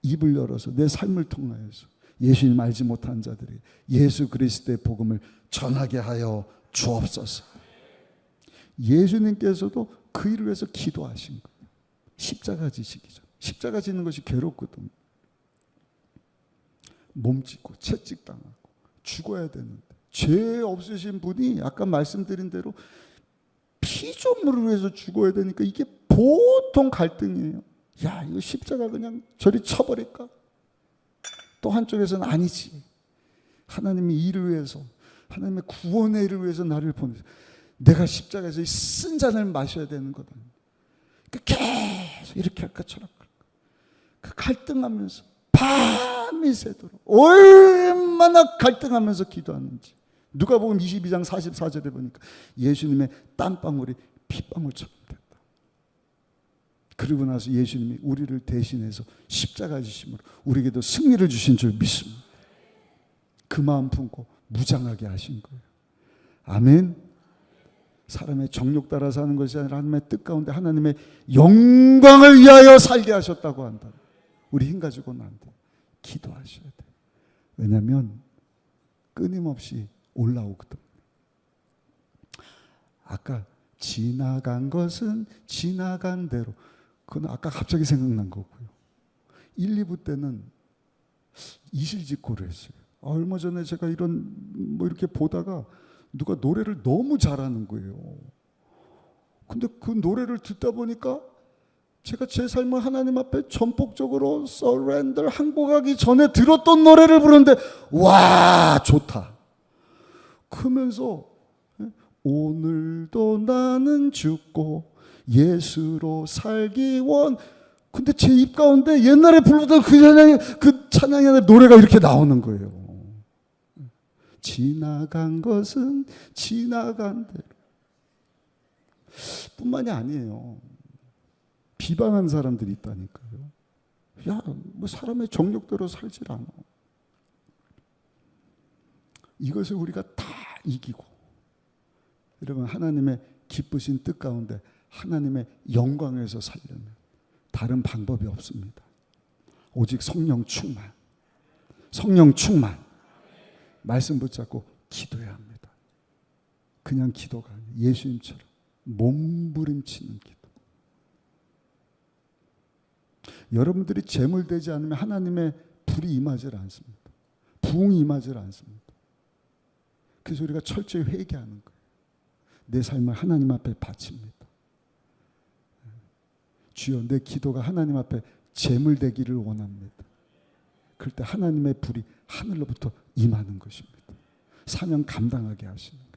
입을 열어서 내 삶을 통하여서 예수님 알지 못한 자들이 예수 그리스도의 복음을 전하게 하여 주옵소서. 예수님께서도 그 일을 위해서 기도하신 거예요. 십자가 지시기 전. 십자가 지는 것이 괴롭거든요. 몸짓고 채찍당하고 죽어야 되는데 죄 없으신 분이 아까 말씀드린 대로 피조물을 위해서 죽어야 되니까 이게 보통 갈등이에요. 야, 이거 십자가 그냥 저리 쳐버릴까? 또 한쪽에서는 아니지. 하나님이 일을 위해서, 하나님의 구원의 일을 위해서 나를 보내서 내가 십자가에서 쓴 잔을 마셔야 되는 거다. 계속 이렇게 할까 저렇게 할까. 그 갈등하면서 밤이 새도록 얼마나 갈등하면서 기도하는지. 누가복음 22장 44절에 보니까 예수님의 땀방울이 핏방울처럼 됐다. 그리고 나서 예수님이 우리를 대신해서 십자가 지심으로 우리에게도 승리를 주신 줄 믿습니다. 그 마음 품고 무장하게 하신 거예요. 아멘. 사람의 정욕 따라 사는 것이 아니라 하나님의 뜻 가운데 하나님의 영광을 위하여 살게 하셨다고 한다. 우리 힘 가지고는 안 돼. 기도하셔야 돼요. 왜냐하면 끊임없이 올라오거든. 아까 지나간 것은 지나간 대로, 그건 아까 갑자기 생각난 거고요. 1, 2부 때는 이실직고를 했어요. 얼마 전에 제가 이런 이렇게 보다가 누가 노래를 너무 잘하는 거예요. 근데 그 노래를 듣다 보니까 제가 제 삶을 하나님 앞에 전폭적으로 서렌더 항복하기 전에 들었던 노래를 부르는데 와 좋다. 그러면서 오늘도 나는 죽고 예수로 살기 원. 근데 제 입 가운데 옛날에 부르던 그 찬양의 노래가 이렇게 나오는 거예요. 지나간 것은 지나간 대로. 뿐만이 아니에요. 비방한 사람들이 있다니까요. 야, 뭐 사람의 정욕대로 살질 않아. 이것을 우리가 다 이기고, 여러분 하나님의 기쁘신 뜻 가운데 하나님의 영광에서 살려면 다른 방법이 없습니다. 오직 성령 충만, 성령 충만. 말씀 붙잡고 기도해야 합니다. 그냥 기도가 아니에요. 예수님처럼 몸부림치는 기도. 여러분들이 재물되지 않으면 하나님의 불이 임하지 않습니다. 부흥이 임하지 않습니다. 그래서 우리가 철저히 회개하는 거예요. 내 삶을 하나님 앞에 바칩니다. 주여, 내 기도가 하나님 앞에 재물되기를 원합니다. 그럴 때 하나님의 불이 하늘로부터 임하는 것입니다. 사명 감당하게 하시는 거예요.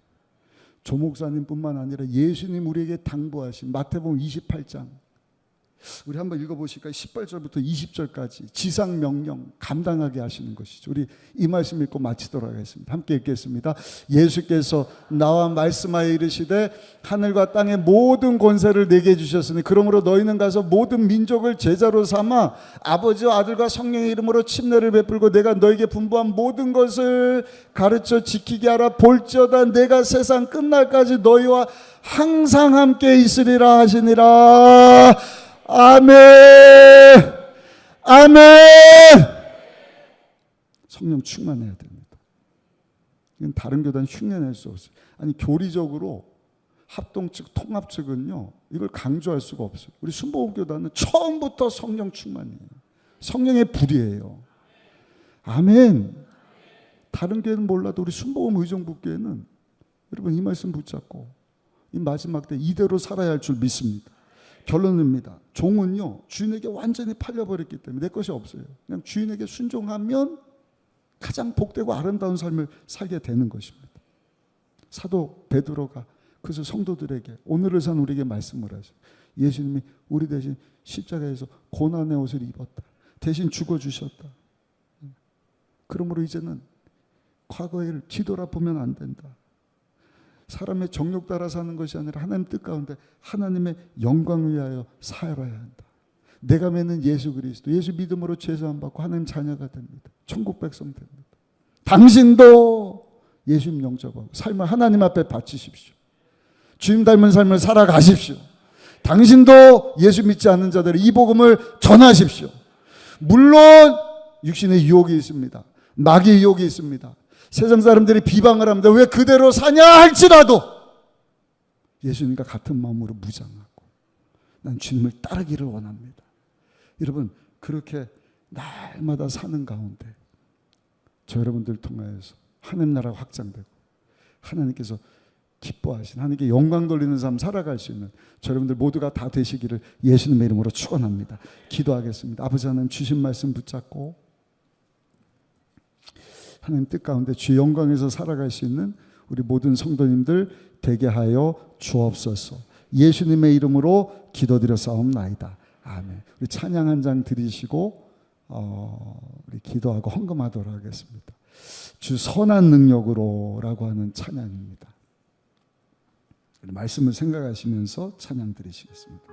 조 목사님뿐만 아니라 예수님 우리에게 당부하신 마태복음 28장, 우리 한번 읽어보실까요? 18절부터 20절까지 지상명령 감당하게 하시는 것이죠. 우리 이 말씀 읽고 마치도록 하겠습니다. 함께 읽겠습니다. 예수께서 나와 말씀하여 이르시되 하늘과 땅의 모든 권세를 내게 주셨으니 그러므로 너희는 가서 모든 민족을 제자로 삼아 아버지와 아들과 성령의 이름으로 침례를 베풀고 내가 너에게 분부한 모든 것을 가르쳐 지키게 하라. 볼지어다 내가 세상 끝날까지 너희와 항상 함께 있으리라 하시니라. 아멘. 아멘. 성령 충만해야 됩니다. 이건 다른 교단 흉내낼 수 없어요. 아니 교리적으로 합동 측, 통합 측은요 이걸 강조할 수가 없어요. 우리 순복음 교단은 처음부터 성령 충만이에요. 성령의 불이에요. 아멘. 다른 교회는 몰라도 우리 순복음 의정부교회는 여러분 이 말씀 붙잡고 이 마지막 때 이대로 살아야 할 줄 믿습니다. 결론입니다. 종은요 주인에게 완전히 팔려버렸기 때문에 내 것이 없어요. 그냥 주인에게 순종하면 가장 복되고 아름다운 삶을 살게 되는 것입니다. 사도 베드로가 그래서 성도들에게 오늘을 산 우리에게 말씀을 하죠. 예수님이 우리 대신 십자가에서 고난의 옷을 입었다. 대신 죽어주셨다. 그러므로 이제는 과거를 뒤돌아보면 안 된다. 사람의 정욕 따라 사는 것이 아니라 하나님 뜻 가운데 하나님의 영광을 위하여 살아야 한다. 내가 믿는 예수 그리스도, 예수 믿음으로 죄사함 받고 하나님 자녀가 됩니다. 천국 백성 됩니다. 당신도 예수님 영접하고 삶을 하나님 앞에 바치십시오. 주님 닮은 삶을 살아가십시오. 당신도 예수 믿지 않는 자들의 이 복음을 전하십시오. 물론 육신의 유혹이 있습니다. 마귀의 유혹이 있습니다. 세상 사람들이 비방을 합니다. 왜 그대로 사냐 할지라도 예수님과 같은 마음으로 무장하고 난 주님을 따르기를 원합니다. 여러분 그렇게 날마다 사는 가운데 저 여러분들 통하여서 하나님 나라가 확장되고 하나님께서 기뻐하신 하나님께 영광 돌리는 삶 살아갈 수 있는 저 여러분들 모두가 다 되시기를 예수님의 이름으로 축원합니다. 기도하겠습니다. 아버지 하나님 주신 말씀 붙잡고 하나님 뜻 가운데 주의 영광에서 살아갈 수 있는 우리 모든 성도님들 되게 하여 주옵소서. 예수님의 이름으로 기도드렸사옵나이다. 아멘. 우리 찬양 한 장 드리시고 우리 기도하고 헌금하도록 하겠습니다. 주 선한 능력으로라고 하는 찬양입니다. 말씀을 생각하시면서 찬양 드리시겠습니다.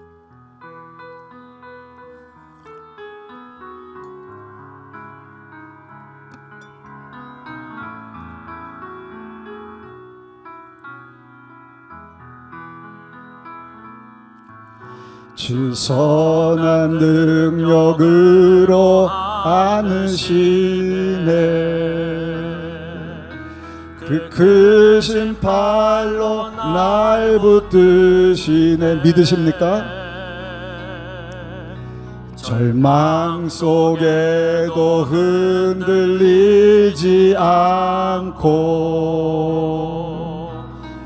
주 선한 능력으로 않으시네. 그 크신 팔로 날 붙드시네. 믿으십니까? 절망 속에도 흔들리지 않고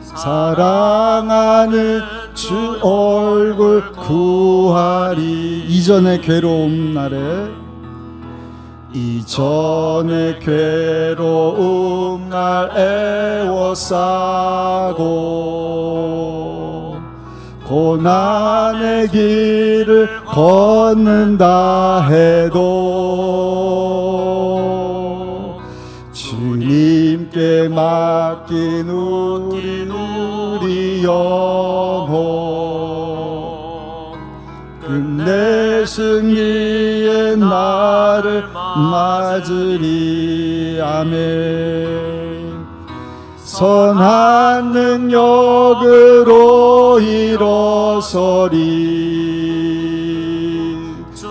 사랑하는 주 얼굴 구하리. 이전의 괴로움 날에, 이전의 괴로움 날 애워싸고 고난의 길을 걷는다 해도 주님께 맡긴 우리 영혼 끝내 승리의 날을 맞으리. 아멘. 선한 능력으로 일어서리.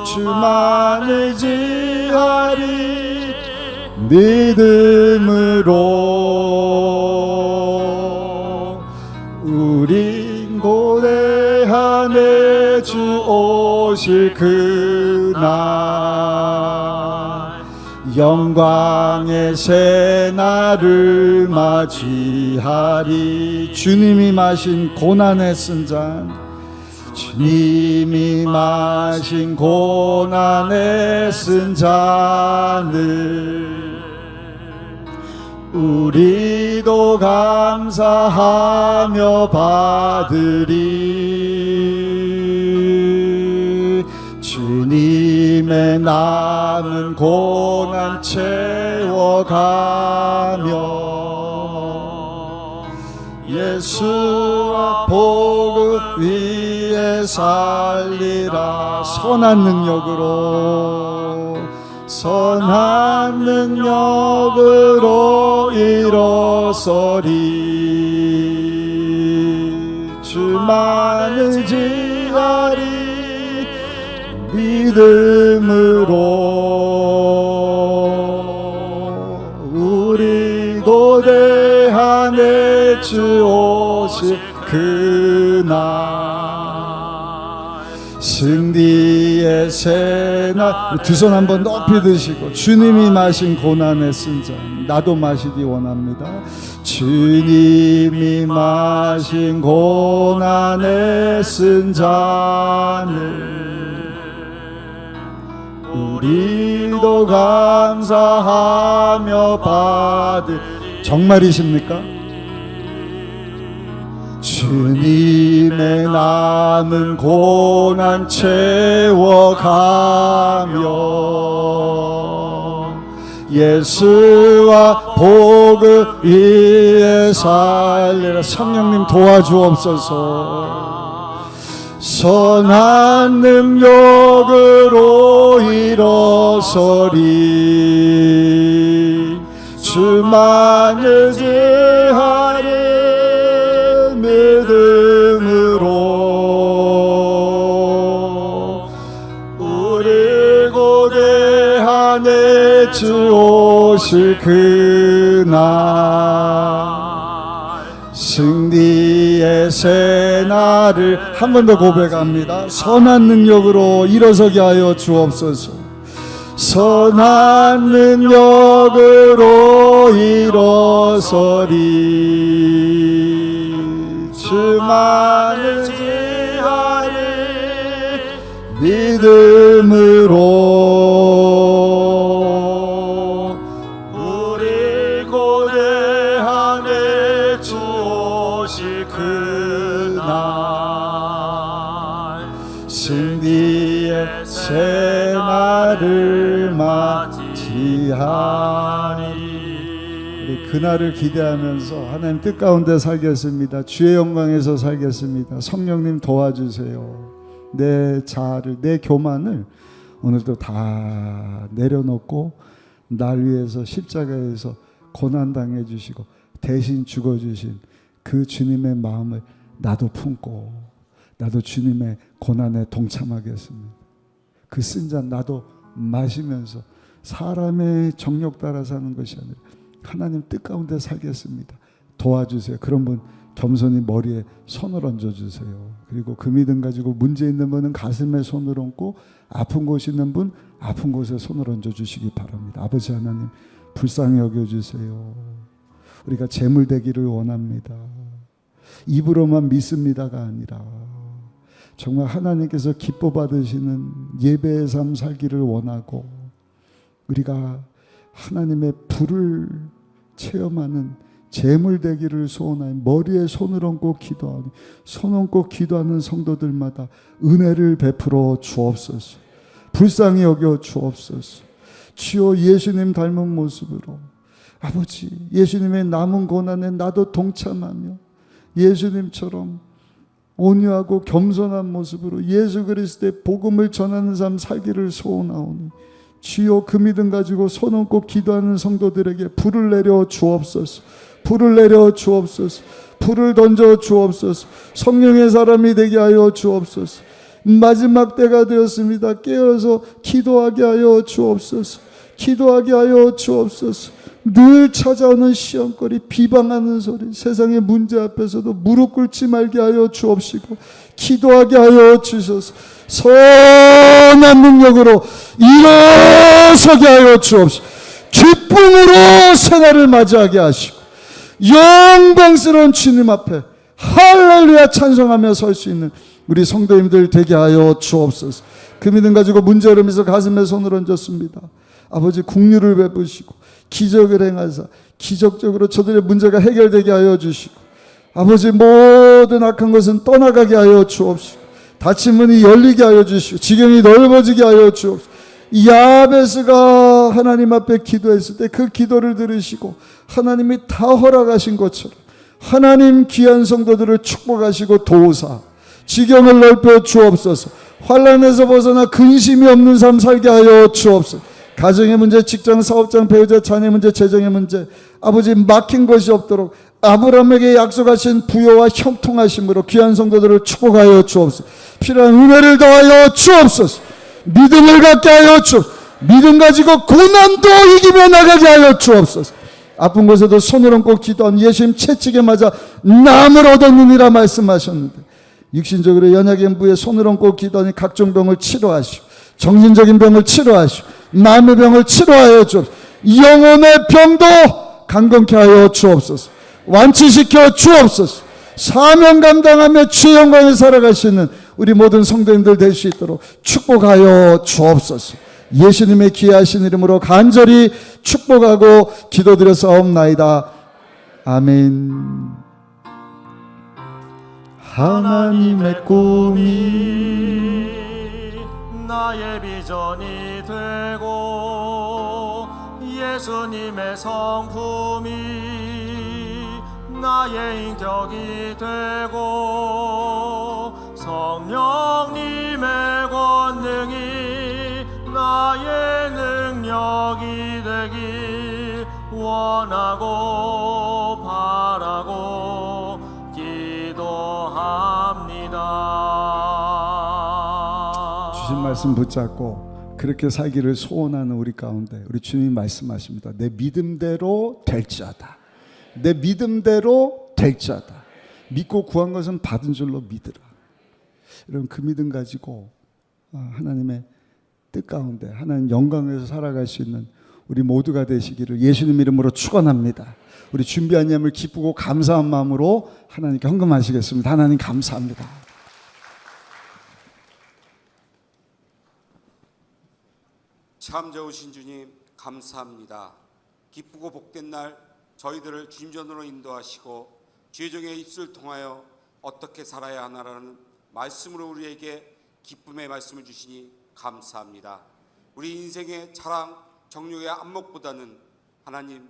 주만 의지하리. 믿음으로 우린 고대하네. 주 오실 그날 영광의 새날을 맞이하리. 주님이 마신 고난의 쓴 잔, 주님이 마신 고난의 쓴 잔을 우리도 감사하며 받으리. 주님의 남은 고난 채워가며 예수와 복음 위에 살리라. 선한 능력으로, 선한 능력으로 일어서리. 주만 의지하리. 믿음으로 우리 고대하네. 주 오실 그날 승리의 새날. 두 손 한번 높이 드시고 주님이 마신 고난의 쓴 잔 나도 마시기 원합니다. 주님이 마신 고난의 쓴 잔을 우리도 감사하며 받을. 정말이십니까? 주님의 남은 고난 채워가며 예수와 복음 위에 살리라. 성령님 도와주옵소서. 선한 능력으로 일어서리. 주만 의지하리. 믿음으로 우리 고대하네. 주 오실 그날 승리의 새날을 한 번 더 고백합니다. 선한 능력으로 일어서게 하여 주옵소서. 선한 능력으로 일어서리. 주만 의지하리. 믿음으로 우리 고대하네. 주 오실 그날 승리의 새날을 맞이하리. 우리 그날을 기대하면서 하나님 뜻 가운데 살겠습니다. 주의 영광에서 살겠습니다. 성령님 도와주세요. 내 자아를, 내 교만을 오늘도 다 내려놓고 날 위해서 십자가에서 고난당해 주시고 대신 죽어주신 그 주님의 마음을 나도 품고 나도 주님의 고난에 동참하겠습니다. 그 쓴 잔 나도 마시면서 사람의 정욕 따라 사는 것이 아니라 하나님 뜻 가운데 살겠습니다. 도와주세요. 그런 분 겸손히 머리에 손을 얹어주세요. 그리고 그 믿음 가지고 문제 있는 분은 가슴에 손을 얹고 아픈 곳 있는 분 아픈 곳에 손을 얹어주시기 바랍니다. 아버지 하나님 불쌍히 여겨주세요. 우리가 재물 되기를 원합니다. 입으로만 믿습니다가 아니라 정말 하나님께서 기뻐 받으시는 예배의 삶 살기를 원하고 우리가 하나님의 불을 체험하는 재물 되기를 소원하여 머리에 손을 얹고 기도하니 손 얹고 기도하는 성도들마다 은혜를 베풀어 주옵소서. 불쌍히 여겨 주옵소서. 주여 예수님 닮은 모습으로 아버지 예수님의 남은 고난에 나도 동참하며 예수님처럼 온유하고 겸손한 모습으로 예수 그리스도의 복음을 전하는 삶 살기를 소원하오니 주여 그 믿음 가지고 손 얹고 기도하는 성도들에게 불을 내려 주옵소서. 불을 내려 주옵소서. 불을 던져 주옵소서. 성령의 사람이 되게 하여 주옵소서. 마지막 때가 되었습니다. 깨어서 기도하게 하여 주옵소서. 기도하게 하여 주옵소서. 늘 찾아오는 시험거리 비방하는 소리 세상의 문제 앞에서도 무릎 꿇지 말게 하여 주옵시고 기도하게 하여 주소서. 선한 능력으로 일어서게 하여 주옵시고 기쁨으로 새날을 맞이하게 하시고 영광스러운 주님 앞에 할렐루야 찬송하며 설 수 있는 우리 성도님들 되게 하여 주옵소서. 그 믿음 가지고 문제 흐르면서 가슴에 손을 얹었습니다. 아버지 국류를 베푸시고 기적을 행하사 기적적으로 저들의 문제가 해결되게 하여 주시고 아버지 모든 악한 것은 떠나가게 하여 주옵시고 닫힌 문이 열리게 하여 주시고 지경이 넓어지게 하여 주옵시고 야베스가 하나님 앞에 기도했을 때 그 기도를 들으시고 하나님이 다 허락하신 것처럼 하나님 귀한 성도들을 축복하시고 도우사 지경을 넓혀 주옵소서. 환난에서 벗어나 근심이 없는 삶 살게 하여 주옵소서. 가정의 문제, 직장, 사업장, 배우자, 자녀 문제, 재정의 문제 아버지 막힌 것이 없도록 아브라함에게 약속하신 부여와 형통하심으로 귀한 성도들을 축복하여 주옵소서. 필요한 은혜를 더하여 주옵소서. 믿음을 갖게 하여 주옵소서. 믿음 가지고 고난도 이기며 나가게 하여 주옵소서. 아픈 곳에도 손을 얹고 기도한 예수님 채찍에 맞아 남을 얻었느니라 말씀하셨는데 육신적으로 연약한 부에 손을 얹고 기도하니 각종 병을 치료하시고 정신적인 병을 치료하시고 마음의 병을 치료하여 주옵소서. 영혼의 병도 강건케 하여 주옵소서. 완치시켜 주옵소서. 사명 감당하며 주의 영광을 살아가시는 우리 모든 성도님들 될 수 있도록 축복하여 주옵소서. 예수님의 귀하신 이름으로 간절히 축복하고 기도드렸사옵나이다. 아멘. 하나님의 꿈이 나의 비전이 되고 예수님의 성품이 나의 인격이 되고 성령님의 권능이 나의 능력이 되길 원하고 바라고 기도합니다. 주신 말씀 붙잡고 그렇게 살기를 소원하는 우리 가운데 우리 주님이 말씀하십니다. 내 믿음대로 될지어다. 내 믿음대로 될지어다. 믿고 구한 것은 받은 줄로 믿으라. 여러분 그 믿음 가지고 하나님의 뜻 가운데 하나님 영광에서 살아갈 수 있는 우리 모두가 되시기를 예수님 이름으로 축원합니다. 우리 준비한 예물 기쁘고 감사한 마음으로 하나님께 헌금하시겠습니다. 하나님 감사합니다. 참 좋으신 주님 감사합니다. 기쁘고 복된 날 저희들을 주님 전으로 인도하시고 주의 종의 입술을 통하여 어떻게 살아야 하나라는 말씀으로 우리에게 기쁨의 말씀을 주시니 감사합니다. 우리 인생의 자랑, 정욕의 안목보다는 하나님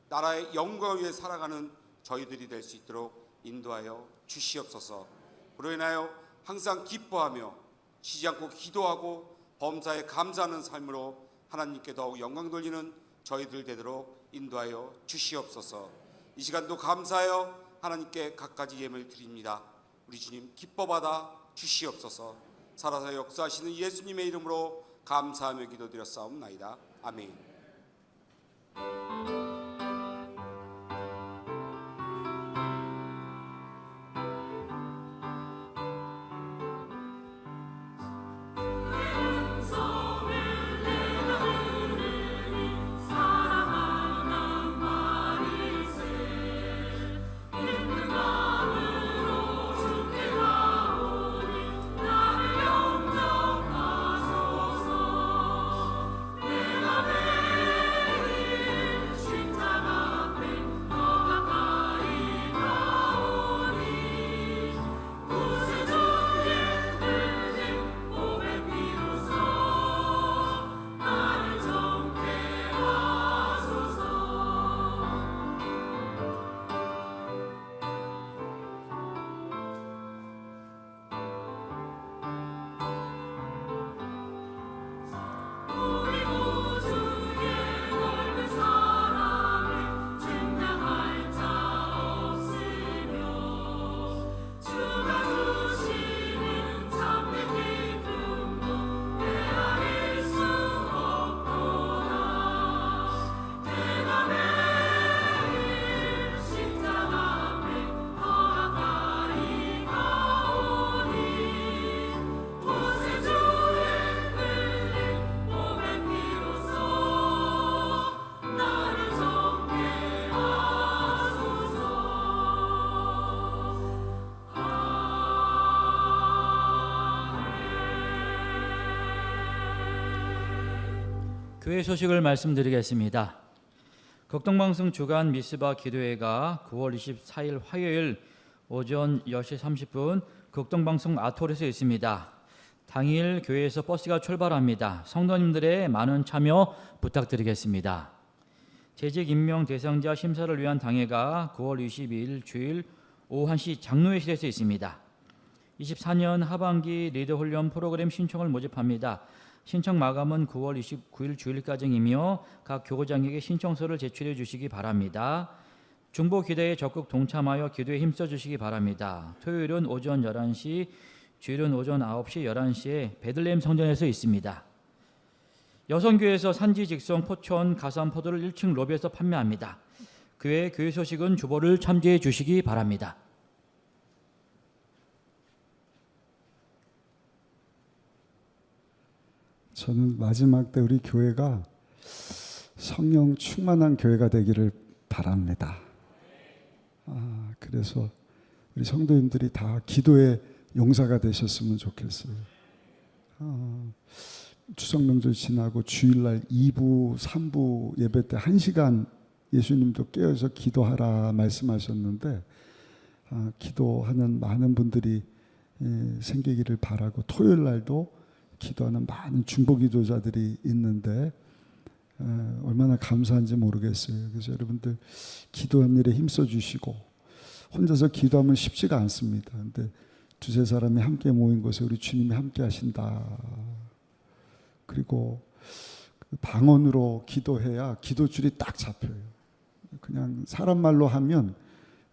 나라의 영광을 위해 살아가는 저희들이 될 수 있도록 인도하여 주시옵소서. 그로 인하여 항상 기뻐하며 쉬지 않고 기도하고 범사에 감사하는 삶으로 하나님께 더욱 영광 돌리는 저희들 되도록 인도하여 주시옵소서. 이 시간도 감사하여 하나님께 갖가지 예물 드립니다. 우리 주님 기뻐 받아 주시옵소서. 살아서 역사하시는 예수님의 이름으로 감사하며 기도드렸사옵나이다. 아멘. 교회 소식을 말씀드리겠습니다. 극동방송 주간 미스바 기도회가 9월 24일 화요일 오전 10시 30분 극동방송 아톨에서 있습니다. 당일 교회에서 버스가 출발합니다. 성도님들의 많은 참여 부탁드리겠습니다. 재직 임명 대상자 심사를 위한 당회가 9월 22일 주일 오후 1시 장로회실에서 있습니다. 24년 하반기 리더 훈련 프로그램 신청을 모집합니다. 신청 마감은 9월 29일 주일까지이며 각 교구장에게 신청서를 제출해 주시기 바랍니다. 중보 기도에 적극 동참하여 기도에 힘써 주시기 바랍니다. 토요일은 오전 11시, 주일은 오전 9시, 11시에 베들레헴 성전에서 있습니다. 여성교회에서 산지 직송 포천 가산 포도를 1층 로비에서 판매합니다. 그 외 교회 소식은 주보를 참조해 주시기 바랍니다. 저는 마지막 때 우리 교회가 성령 충만한 교회가 되기를 바랍니다. 그래서 우리 성도님들이 다 기도의 용사가 되셨으면 좋겠어요. 추석 명절 지나고 주일날 2부, 3부 예배 때 1시간 예수님도 깨어서 기도하라 말씀하셨는데 기도하는 많은 분들이 생기기를 바라고 토요일 날도 기도하는 많은 중보 기도자들이 있는데 얼마나 감사한지 모르겠어요. 그래서 여러분들 기도한 일에 힘써 주시고 혼자서 기도하면 쉽지가 않습니다. 근데 두세 사람이 함께 모인 곳에 우리 주님이 함께 하신다. 그리고 방언으로 기도해야 기도줄이 딱 잡혀요. 그냥 사람 말로 하면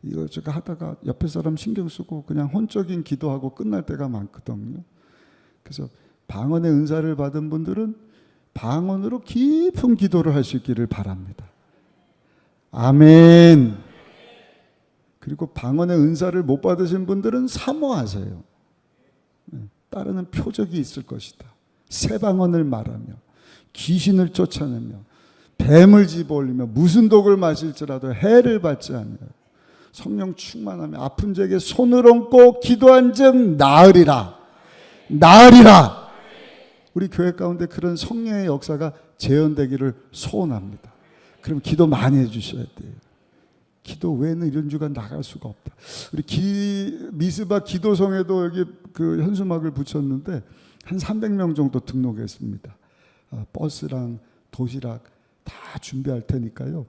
이것저것 하다가 옆에 사람 신경 쓰고 그냥 혼적인 기도하고 끝날 때가 많거든요. 그래서 방언의 은사를 받은 분들은 방언으로 깊은 기도를 할 수 있기를 바랍니다. 아멘. 그리고 방언의 은사를 못 받으신 분들은 사모하세요. 따르는 표적이 있을 것이다. 새 방언을 말하며 귀신을 쫓아내며 뱀을 집어올리며 무슨 독을 마실지라도 해를 받지 않으며 성령 충만하며 아픈 자에게 손을 얹고 기도한 즉 나으리라. 나으리라. 우리 교회 가운데 그런 성령의 역사가 재현되기를 소원합니다. 그럼 기도 많이 해주셔야 돼요. 기도 외에는 이런 주가 나갈 수가 없다. 우리 미스바 기도성에도 여기 그 현수막을 붙였는데 한 300명 정도 등록했습니다. 버스랑 도시락 다 준비할 테니까요.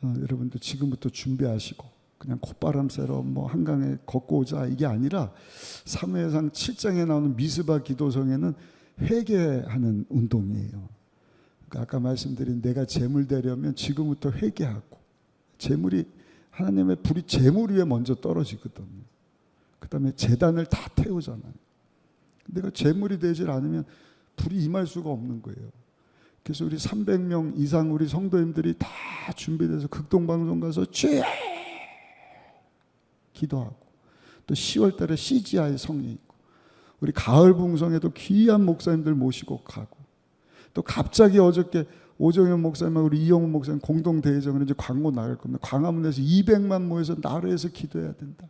여러분들 지금부터 준비하시고 그냥 콧바람 쐬러 뭐 한강에 걷고 오자 이게 아니라 사무엘상 7장에 나오는 미스바 기도성에는 회개하는 운동이에요. 그러니까 아까 말씀드린 내가 재물 되려면 지금부터 회개하고 재물이 하나님의 불이 재물 위에 먼저 떨어지거든요. 그 다음에 제단을 다 태우잖아요. 내가 재물이 되질 않으면 불이 임할 수가 없는 거예요. 그래서 우리 300명 이상 우리 성도님들이 다 준비돼서 극동방송 가서 쭉 기도하고, 또 10월 달에 CGI 성회 있고, 우리 가을 붕성에도 귀한 목사님들 모시고 가고, 또 갑자기 어저께 오정현 목사님하고 우리 이영훈 목사님 공동 대회장으로 이제 광고 나갈 겁니다. 광화문에서 200만 모여서 나라에서 기도해야 된다.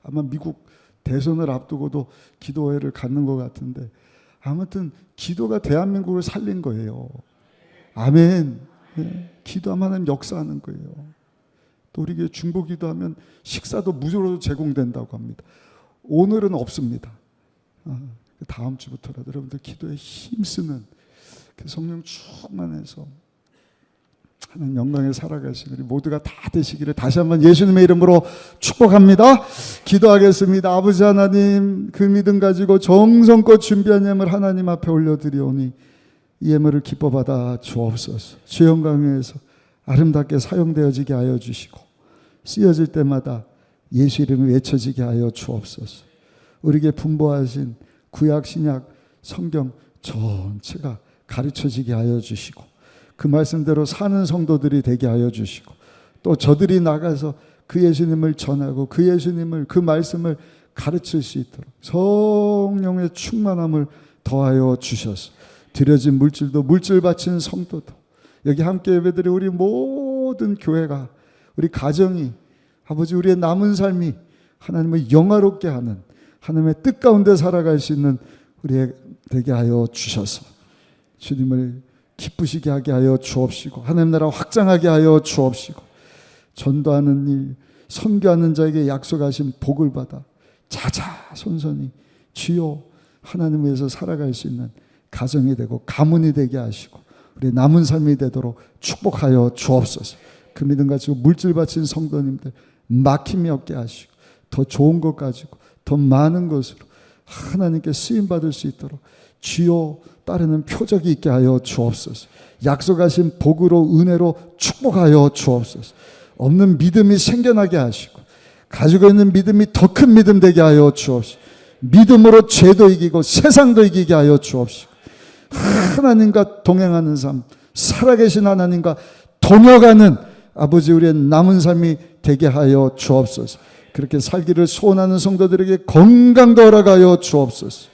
아마 미국 대선을 앞두고도 기도회를 갖는 것 같은데, 아무튼 기도가 대한민국을 살린 거예요. 아멘. 네. 기도하면 하나님 역사하는 거예요. 또 우리 교회 중보 기도하면 식사도 무료로 제공된다고 합니다. 오늘은 없습니다. 다음 주부터라도 여러분들 기도에 힘쓰는 그 성령 충만해서 하나님 영광에 살아가시는 우리 모두가 다 되시기를 다시 한번 예수님의 이름으로 축복합니다. 기도하겠습니다. 아버지 하나님, 그 믿음 가지고 정성껏 준비한 예물 하나님 앞에 올려드리오니 이 예물을 기뻐 받아 주옵소서. 주 영광에서 아름답게 사용되어지게 하여 주시고, 쓰여질 때마다 예수 이름이 외쳐지게 하여 주옵소서. 우리에게 분보하신 구약 신약 성경 전체가 가르쳐지게 하여 주시고, 그 말씀대로 사는 성도들이 되게 하여 주시고, 또 저들이 나가서 그 예수님을 전하고 그 예수님을, 그 말씀을 가르칠 수 있도록 성령의 충만함을 더하여 주셔서 드려진 물질도 물질 바친 성도도, 여기 함께 예배드린 우리 모든 교회가, 우리 가정이, 아버지 우리의 남은 삶이 하나님을 영화롭게 하는, 하나님의 뜻 가운데 살아갈 수 있는 우리에게 되게 하여 주셔서 주님을 기쁘시게 하게 하여 주옵시고, 하나님 나라 확장하게 하여 주옵시고, 전도하는 일, 선교하는 자에게 약속하신 복을 받아 자자손손이 주여 하나님 위해서 살아갈 수 있는 가정이 되고 가문이 되게 하시고, 우리 남은 삶이 되도록 축복하여 주옵소서. 그 믿음 가지고 물질 바친 성도님들 막힘이 없게 하시고, 더 좋은 것 가지고 더 많은 것으로 하나님께 쓰임받을 수 있도록 주여 따르는 표적이 있게 하여 주옵소서. 약속하신 복으로 은혜로 축복하여 주옵소서. 없는 믿음이 생겨나게 하시고, 가지고 있는 믿음이 더 큰 믿음 되게 하여 주옵소서. 믿음으로 죄도 이기고 세상도 이기게 하여 주옵시고, 하나님과 동행하는 삶, 살아계신 하나님과 동역하는 아버지 우리의 남은 삶이 되게 하여 주옵소서. 그렇게 살기를 소원하는 성도들에게 건강도 허락하여 주옵소서.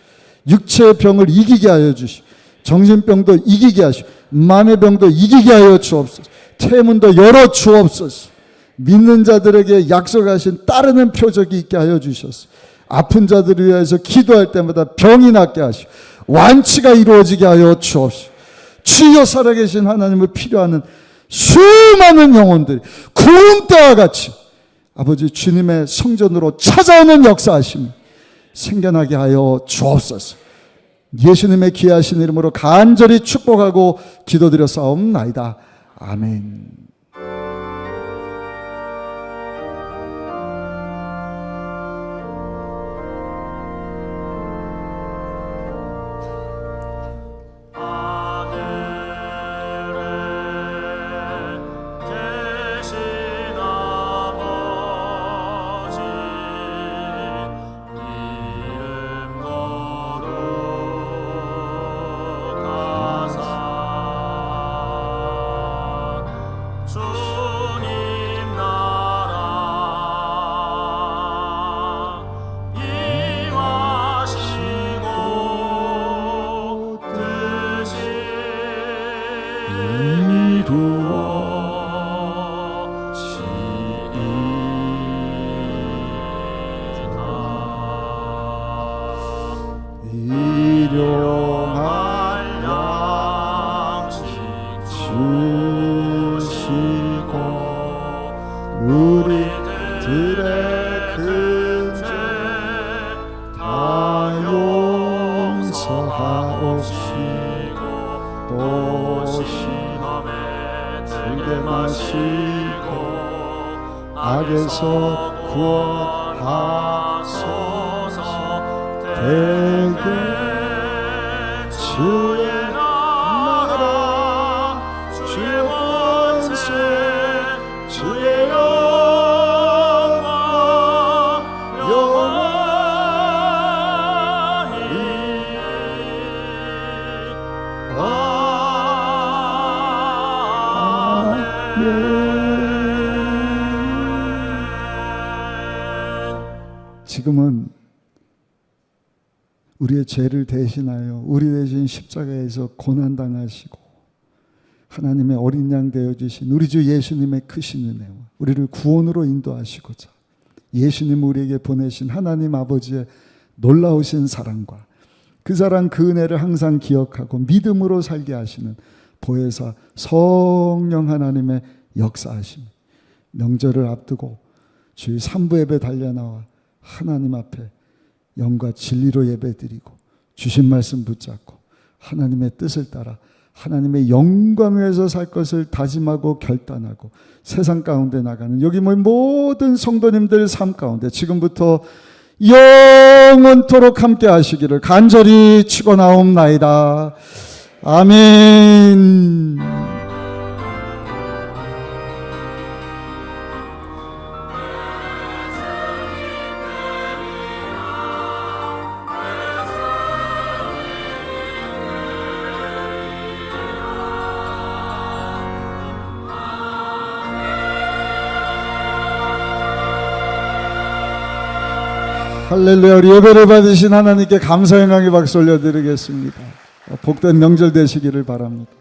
육체의 병을 이기게 하여 주시고, 정신병도 이기게 하시고, 마음의 병도 이기게 하여 주옵소서. 태문도 열어 주옵소서. 믿는 자들에게 약속하신 따르는 표적이 있게 하여 주셔서 아픈 자들을 위해서 기도할 때마다 병이 낫게 하시고 완치가 이루어지게 하여 주옵시고, 주여 살아계신 하나님을 필요하는 수많은 영혼들이 구름대와 같이 아버지 주님의 성전으로 찾아오는 역사하심이 생겨나게 하여 주옵소서. 예수님의 귀하신 이름으로 간절히 축복하고 기도드려 싸움나이다. 아멘. 악에서 구원하소서. 대개 주의 나라, 주의 권세, 주의 영광 영원히. 지금은 우리의 죄를 대신하여 우리 대신 십자가에서 고난당하시고 하나님의 어린 양 되어주신 우리 주 예수님의 크신 은혜와 우리를 구원으로 인도하시고자 예수님 우리에게 보내신 하나님 아버지의 놀라우신 사랑과 그 사랑 그 은혜를 항상 기억하고 믿음으로 살게 하시는 보혜사 성령 하나님의 역사하심, 명절을 앞두고 주일 3부 예배 달려나와 하나님 앞에 영과 진리로 예배드리고 주신 말씀 붙잡고 하나님의 뜻을 따라 하나님의 영광 위에서 살 것을 다짐하고 결단하고 세상 가운데 나가는 여기 모인 모든 성도님들 삶 가운데 지금부터 영원토록 함께 하시기를 간절히 축원하옵나이다. 아멘. 할렐루야. 우리 예배를 받으신 하나님께 감사 영광의 박수 올려드리겠습니다. 복된 명절 되시기를 바랍니다.